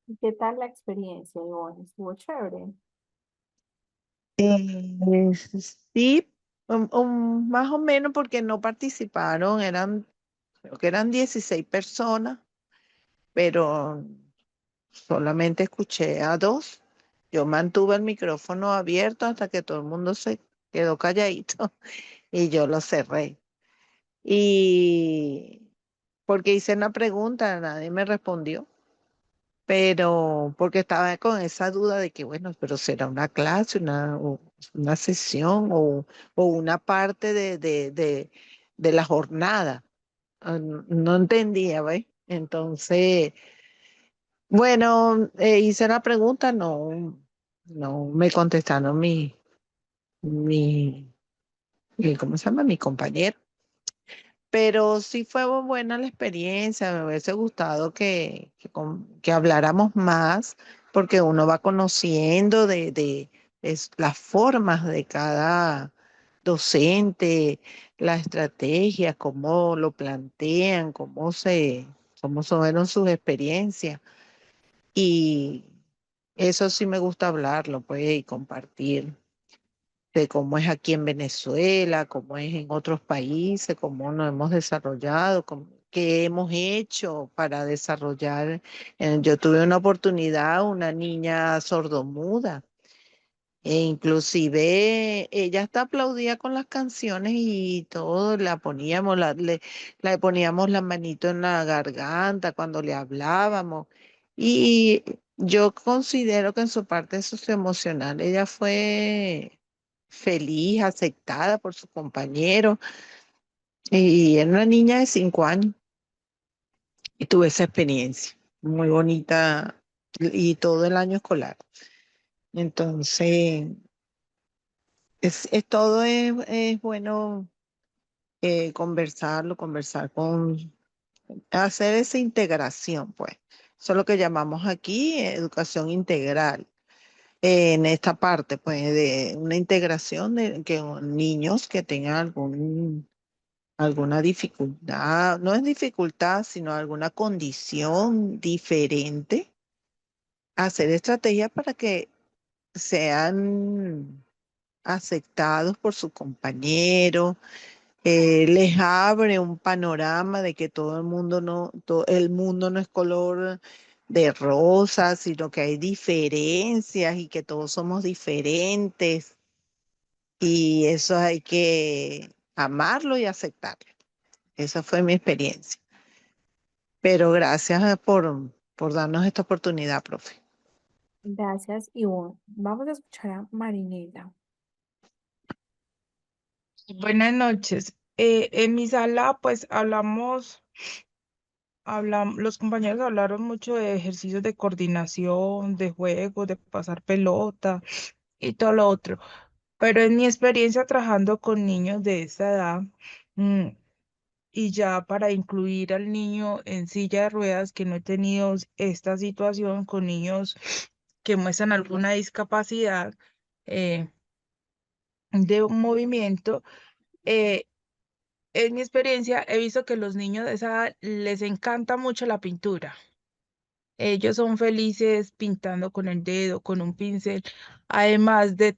¿Y qué tal la experiencia, Ivonne? Estuvo chévere. Eh, sí, más o menos porque no participaron, creo que eran 16 personas, pero solamente escuché a dos. Yo mantuve el micrófono abierto hasta que todo el mundo se quedó calladito y yo lo cerré. Y porque hice una pregunta, nadie me respondió, pero porque estaba con esa duda de que, bueno, pero será una clase, o una sesión o una parte de la jornada. No entendía, ¿ves? Entonces, bueno, hice la pregunta, no me contestaron mi, ¿cómo se llama? Mi compañero. Pero sí fue buena la experiencia, me hubiese gustado que habláramos más, porque uno va conociendo las formas de cada docente, las estrategias, cómo lo plantean, cómo fueron sus experiencias. Y eso sí me gusta hablarlo, pues, y compartir de cómo es aquí en Venezuela, cómo es en otros países, cómo nos hemos desarrollado, qué hemos hecho para desarrollar. Yo tuve una oportunidad, una niña sordomuda, e inclusive ella hasta aplaudía con las canciones y todo, le poníamos la manito en la garganta cuando le hablábamos. Y yo considero que en su parte socioemocional ella fue feliz, aceptada por sus compañeros Y era una niña de 5 años y tuve esa experiencia muy bonita y todo el año escolar. Entonces, todo es bueno conversar hacer esa integración, pues. Eso es lo que llamamos aquí educación integral. En esta parte, pues, de una integración de que niños que tengan alguna dificultad, no es dificultad, sino alguna condición diferente, hacer estrategias para que sean aceptados por su compañero, les abre un panorama de que todo el mundo el mundo no es color de rosa, sino que hay diferencias y que todos somos diferentes y eso hay que amarlo y aceptarlo. Esa fue mi experiencia. Pero gracias por darnos esta oportunidad, profe. Gracias, Ivonne. Vamos a escuchar a Marinela. Buenas noches. En mi sala, pues los compañeros hablaron mucho de ejercicios de coordinación, de juego, de pasar pelota y todo lo otro. Pero en mi experiencia trabajando con niños de esa edad, mm, y ya para incluir al niño en silla de ruedas, que no he tenido esta situación con niños que muestran alguna discapacidad eh, de movimiento, eh, en mi experiencia he visto que los niños de esa edad les encanta mucho la pintura. Ellos son felices pintando con el dedo, con un pincel, además de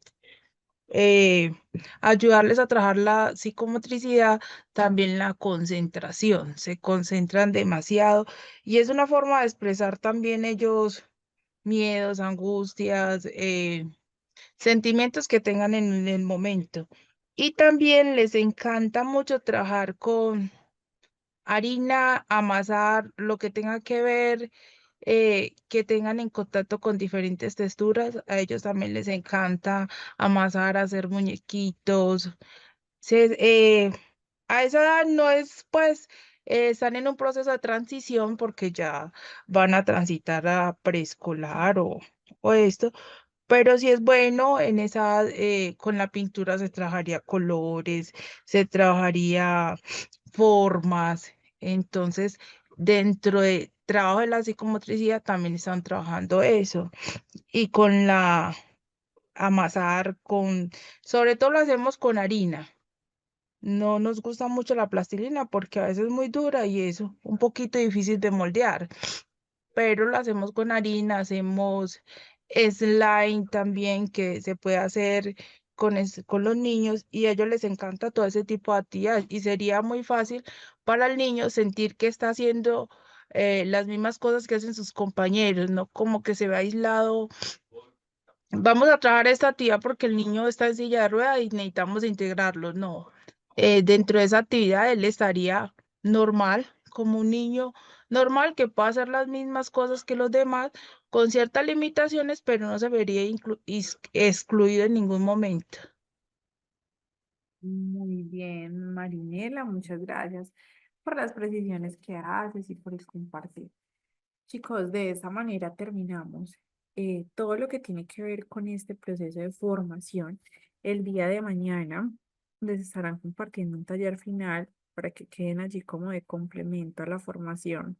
eh, ayudarles a trabajar la psicomotricidad, también la concentración. Se concentran demasiado y es una forma de expresar también ellos miedos, angustias, sentimientos que tengan en el momento. Y también les encanta mucho trabajar con harina, amasar, lo que tenga que ver, que tengan en contacto con diferentes texturas. A ellos también les encanta amasar, hacer muñequitos. Se- eh, a esa edad no es, pues, están en un proceso de transición porque ya van a transitar a preescolar o esto, pero sí es bueno en esa, con la pintura se trabajaría colores, se trabajaría formas. Entonces, dentro de trabajo de la psicomotricidad también están trabajando eso. Y con la amasar, sobre todo lo hacemos con harina. No nos gusta mucho la plastilina porque a veces es muy dura y es un poquito difícil de moldear, pero lo hacemos con harina, hacemos slime también que se puede hacer con los niños y a ellos les encanta todo ese tipo de actividades y sería muy fácil para el niño sentir que está haciendo las mismas cosas que hacen sus compañeros, no como que se ve aislado. Vamos a trabajar esta actividad porque el niño está en silla de ruedas y necesitamos integrarlo. No, dentro de esa actividad él estaría normal, como un niño normal que puede hacer las mismas cosas que los demás, con ciertas limitaciones, pero no se vería excluido en ningún momento. Muy bien, Marinela, muchas gracias por las precisiones que haces y por el compartir. Chicos, de esta manera terminamos todo lo que tiene que ver con este proceso de formación. El día de mañana les estarán compartiendo un taller final para que queden allí como de complemento a la formación.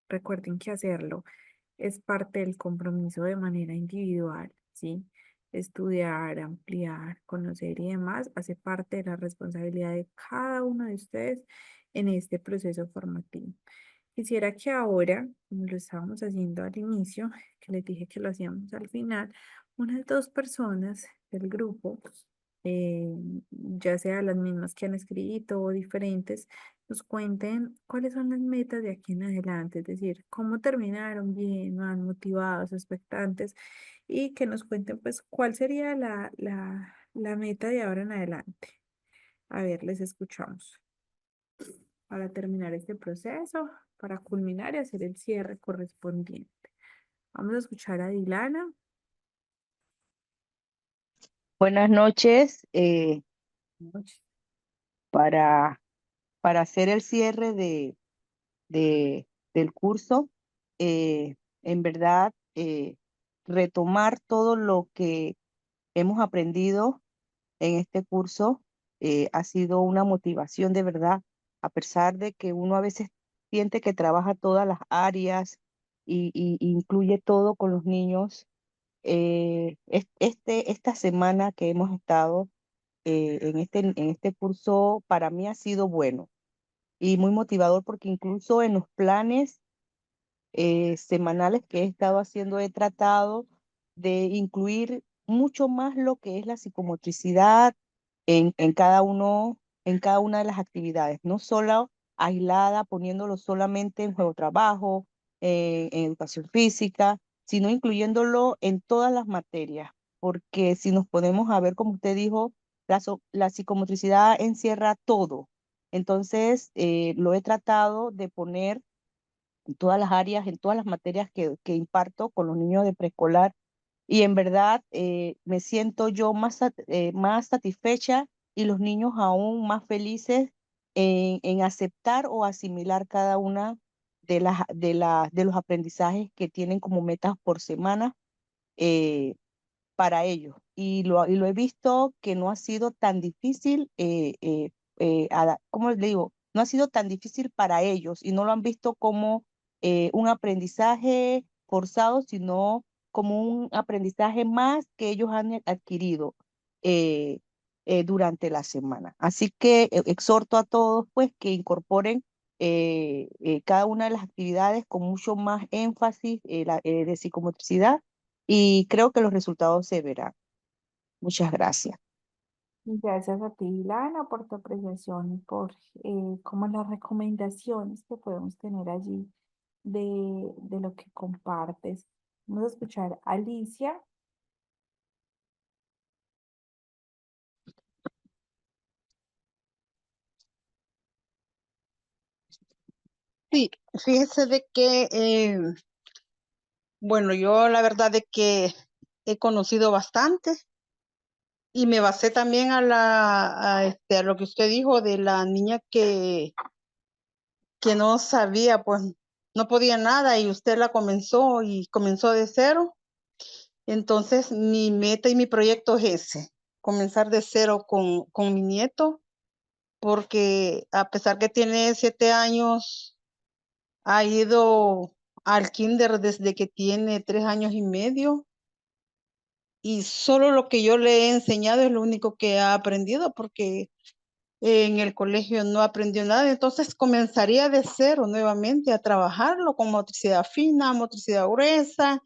Recuerden que hacerlo es parte del compromiso de manera individual, ¿sí? Estudiar, ampliar, conocer y demás hace parte de la responsabilidad de cada uno de ustedes en este proceso formativo. Quisiera que ahora, como lo estábamos haciendo al inicio, que les dije que lo hacíamos al final, unas dos personas del grupo, eh, ya sea las mismas que han escrito o diferentes, nos cuenten cuáles son las metas de aquí en adelante, es decir, cómo terminaron bien, van motivados, expectantes, y que nos cuenten pues cuál sería la meta de ahora en adelante. A ver, les escuchamos para terminar este proceso, para culminar y hacer el cierre correspondiente. Vamos a escuchar a Dilana. Buenas noches. Para para hacer el cierre del curso, en verdad, retomar todo lo que hemos aprendido en este curso ha sido una motivación de verdad, a pesar de que uno a veces siente que trabaja todas las áreas y incluye todo con los niños. Esta semana que hemos estado en este curso para mí ha sido bueno y muy motivador porque incluso en los planes semanales que he estado haciendo, he tratado de incluir mucho más lo que es la psicomotricidad en cada una de las actividades, no solo aislada, poniéndolo solamente en juego trabajo, en educación física, sino incluyéndolo en todas las materias, porque si nos ponemos a ver, como usted dijo, la psicomotricidad encierra todo. Entonces, lo he tratado de poner en todas las áreas, en todas las materias que imparto con los niños de preescolar. Y en verdad me siento yo más satisfecha y los niños aún más felices en aceptar o asimilar cada una de los aprendizajes que tienen como metas por semana. eh, para ellos. Y lo he visto que no ha sido tan difícil, ¿cómo les digo? No ha sido tan difícil para ellos y no lo han visto como un aprendizaje forzado, sino como un aprendizaje más que ellos han adquirido eh, durante la semana. Así que exhorto a todos pues que incorporen cada una de las actividades con mucho más énfasis de psicomotricidad y creo que los resultados se verán. Muchas gracias. Gracias a ti, Lana, por tu apreciación y por como las recomendaciones que podemos tener allí de lo que compartes. Vamos a escuchar a Alicia. Sí, fíjese de que, bueno, yo la verdad de que he conocido bastante y me basé también a lo que usted dijo de la niña que no sabía, pues no podía nada y usted la comenzó y comenzó de cero. Entonces mi meta y mi proyecto es ese, comenzar de cero con mi nieto, porque a pesar que tiene 7 años, ha ido al kinder desde que tiene 3 años y medio y solo lo que yo le he enseñado es lo único que ha aprendido porque en el colegio no aprendió nada, entonces comenzaría de cero nuevamente a trabajarlo con motricidad fina, motricidad gruesa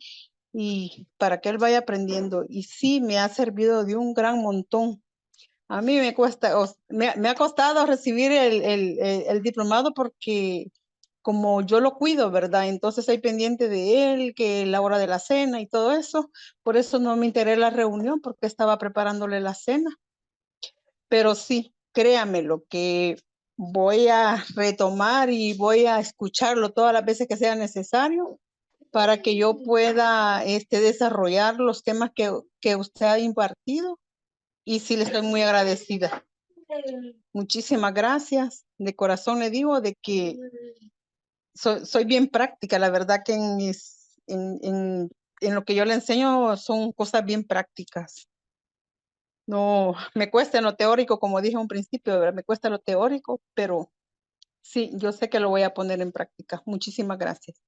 y para que él vaya aprendiendo. Y sí, me ha servido de un gran montón. A mí me cuesta, me ha costado recibir el diplomado porque como yo lo cuido, ¿verdad? Entonces soy pendiente de él, que la hora de la cena y todo eso. Por eso no me enteré de la reunión porque estaba preparándole la cena. Pero sí, créamelo, que voy a retomar y voy a escucharlo todas las veces que sea necesario para que yo pueda desarrollar los temas que usted ha impartido y sí le estoy muy agradecida. Muchísimas gracias. De corazón le digo de que soy bien práctica, la verdad que en lo que yo le enseño son cosas bien prácticas. No, me cuesta en lo teórico, como dije en un principio, ¿verdad? Me cuesta lo teórico, pero sí, yo sé que lo voy a poner en práctica. Muchísimas gracias.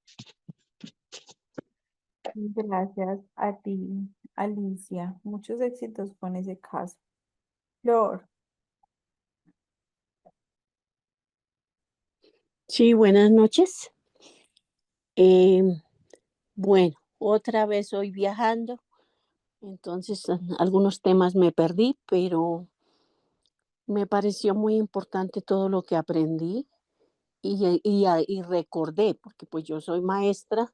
Gracias a ti, Alicia. Muchos éxitos con ese caso. Flor. Sí, buenas noches. Bueno, otra vez hoy viajando, entonces algunos temas me perdí, pero me pareció muy importante todo lo que aprendí y recordé, porque pues yo soy maestra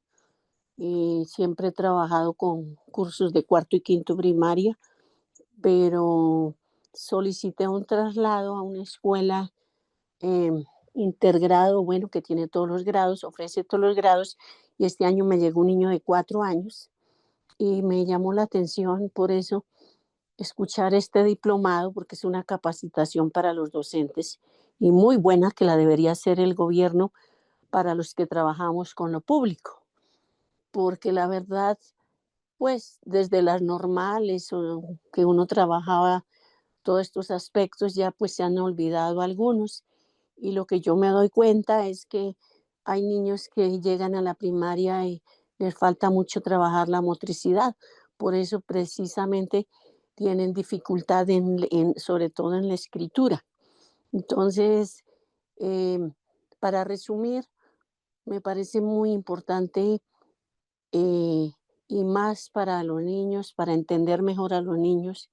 y siempre he trabajado con cursos de cuarto y quinto primaria, pero solicité un traslado a una escuela intergrado, bueno, que tiene todos los grados, ofrece todos los grados, y este año me llegó un niño de 4 años y me llamó la atención por eso escuchar este diplomado, porque es una capacitación para los docentes y muy buena que la debería hacer el gobierno para los que trabajamos con lo público, porque la verdad, pues desde las normales o que uno trabajaba todos estos aspectos ya pues se han olvidado algunos y lo que yo me doy cuenta es que hay niños que llegan a la primaria y les falta mucho trabajar la motricidad, por eso precisamente tienen dificultad sobre todo en la escritura. Entonces, em, para resumir, me parece muy importante eh, y más para los niños, para entender mejor a los niños.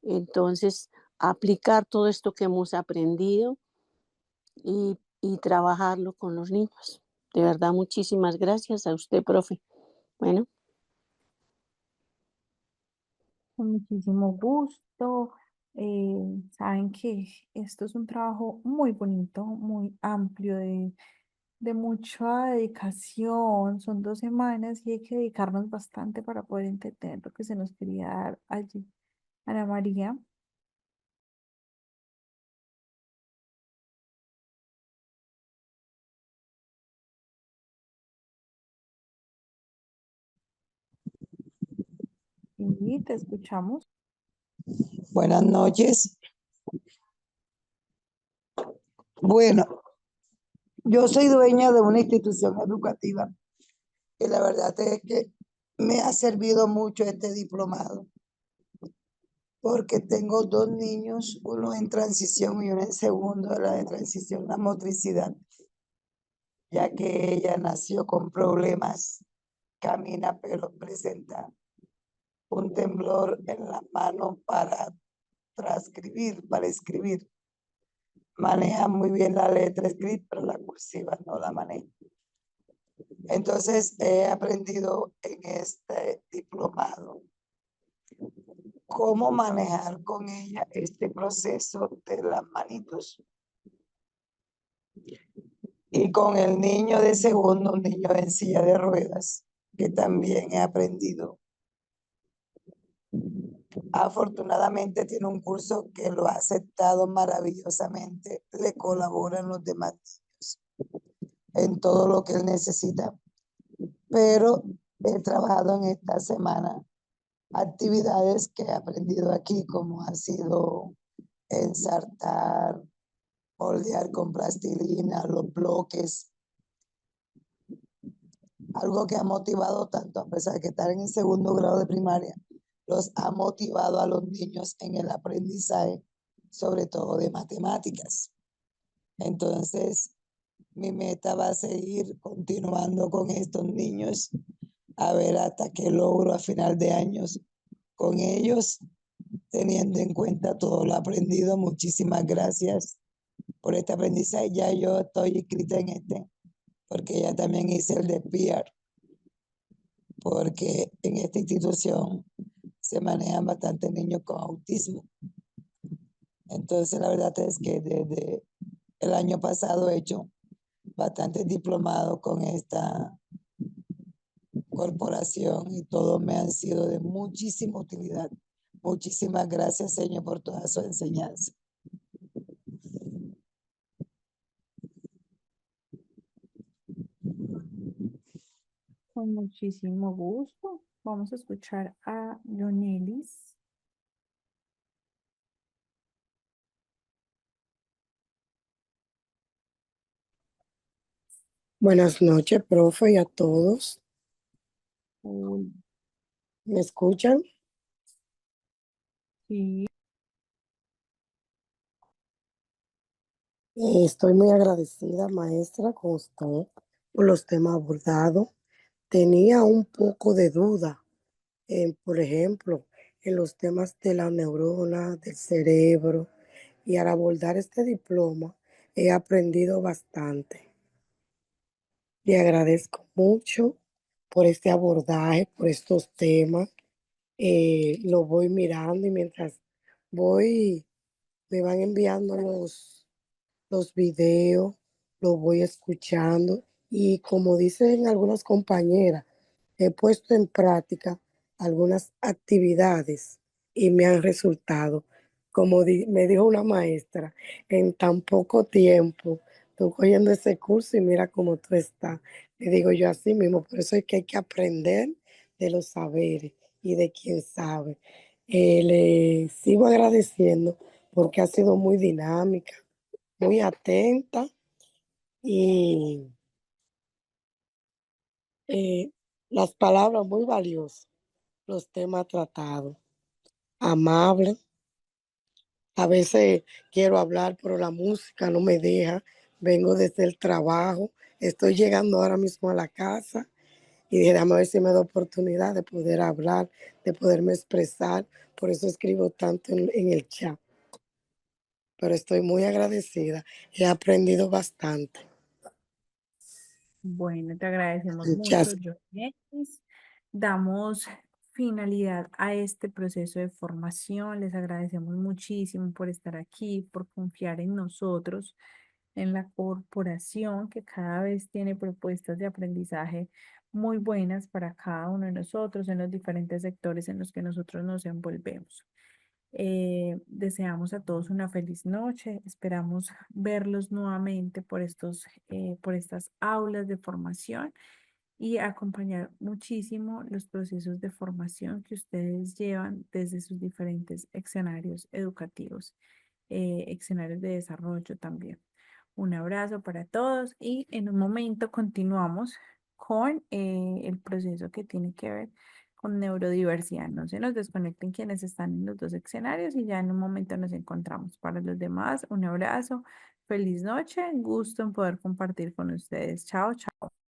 Entonces, aplicar todo esto que hemos aprendido y trabajarlo con los niños. De verdad, muchísimas gracias a usted, profe. Bueno, Con muchísimo gusto. Saben que esto es un trabajo muy bonito, muy amplio, de mucha dedicación. Son 2 semanas y hay que dedicarnos bastante para poder entender lo que se nos quería dar allí. Ana María, y te escuchamos. Buenas noches. Bueno, yo soy dueña de una institución educativa y la verdad es que me ha servido mucho este diplomado porque tengo 2 niños, uno en transición y uno en segundo, la de transición, la motricidad, ya que ella nació con problemas, camina pero presenta un temblor en la mano para transcribir, para escribir. Maneja muy bien la letra escrita, pero la cursiva no la maneja. Entonces he aprendido en este diplomado cómo manejar con ella este proceso de las manitos. Y con el niño de segundo, un niño en silla de ruedas, que también he aprendido. Afortunadamente tiene un curso que lo ha aceptado maravillosamente, le colaboran los demás niños en todo lo que él necesita. Pero he trabajado en esta semana actividades que he aprendido aquí, como ha sido ensartar, moldear con plastilina, los bloques, algo que ha motivado tanto, a pesar de que están en el segundo grado de primaria, los ha motivado a los niños en el aprendizaje, sobre todo de matemáticas. Entonces, mi meta va a seguir continuando con estos niños, a ver hasta qué logro a final de años con ellos, teniendo en cuenta todo lo aprendido. Muchísimas gracias por este aprendizaje. Ya yo estoy inscrita en este, porque ya también hice el de PR, porque en esta institución se manejan bastantes niños con autismo. Entonces, la verdad es que desde el año pasado he hecho bastantes diplomados con esta corporación y todos me han sido de muchísima utilidad. Muchísimas gracias, Señor, por toda su enseñanza. Con muchísimo gusto. Vamos a escuchar a Yonelis. Buenas noches, profe, y a todos. Uy, ¿Me escuchan? sí. Estoy muy agradecida, maestra, con usted por los temas abordados. Tenía un poco de duda, por ejemplo, en los temas de la neurona, del cerebro, y al abordar este diploma he aprendido bastante. Le agradezco mucho por este abordaje, por estos temas. Lo voy mirando y mientras voy, me van enviando los videos, los voy escuchando y como dicen algunas compañeras, he puesto en práctica algunas actividades y me han resultado. como me dijo una maestra, en tan poco tiempo, tú cogiendo ese curso y mira cómo tú estás. Le digo yo así mismo, por eso es que hay que aprender de los saberes y de quien sabe. Le sigo agradeciendo porque ha sido muy dinámica, muy atenta y eh, las palabras muy valiosas, los temas tratados, amable. A veces quiero hablar, pero la música no me deja. Vengo desde el trabajo, estoy llegando ahora mismo a la casa y dije, déjame ver si me da oportunidad de poder hablar, de poderme expresar. Por eso escribo tanto en el chat. Pero estoy muy agradecida. He aprendido bastante. Bueno, te agradecemos mucho, Muchas Joyelis. Damos finalidad a este proceso de formación. Les agradecemos muchísimo por estar aquí, por confiar en nosotros, en la corporación que cada vez tiene propuestas de aprendizaje muy buenas para cada uno de nosotros en los diferentes sectores en los que nosotros nos envolvemos. Deseamos a todos una feliz noche. Esperamos verlos nuevamente por estas aulas de formación y acompañar muchísimo los procesos de formación que ustedes llevan desde sus diferentes escenarios educativos, escenarios de desarrollo también. Un abrazo para todos y en un momento continuamos con el proceso que tiene que ver con neurodiversidad. No se nos desconecten quienes están en los dos escenarios y ya en un momento nos encontramos. Para los demás, un abrazo, feliz noche, gusto en poder compartir con ustedes. Chao, chao.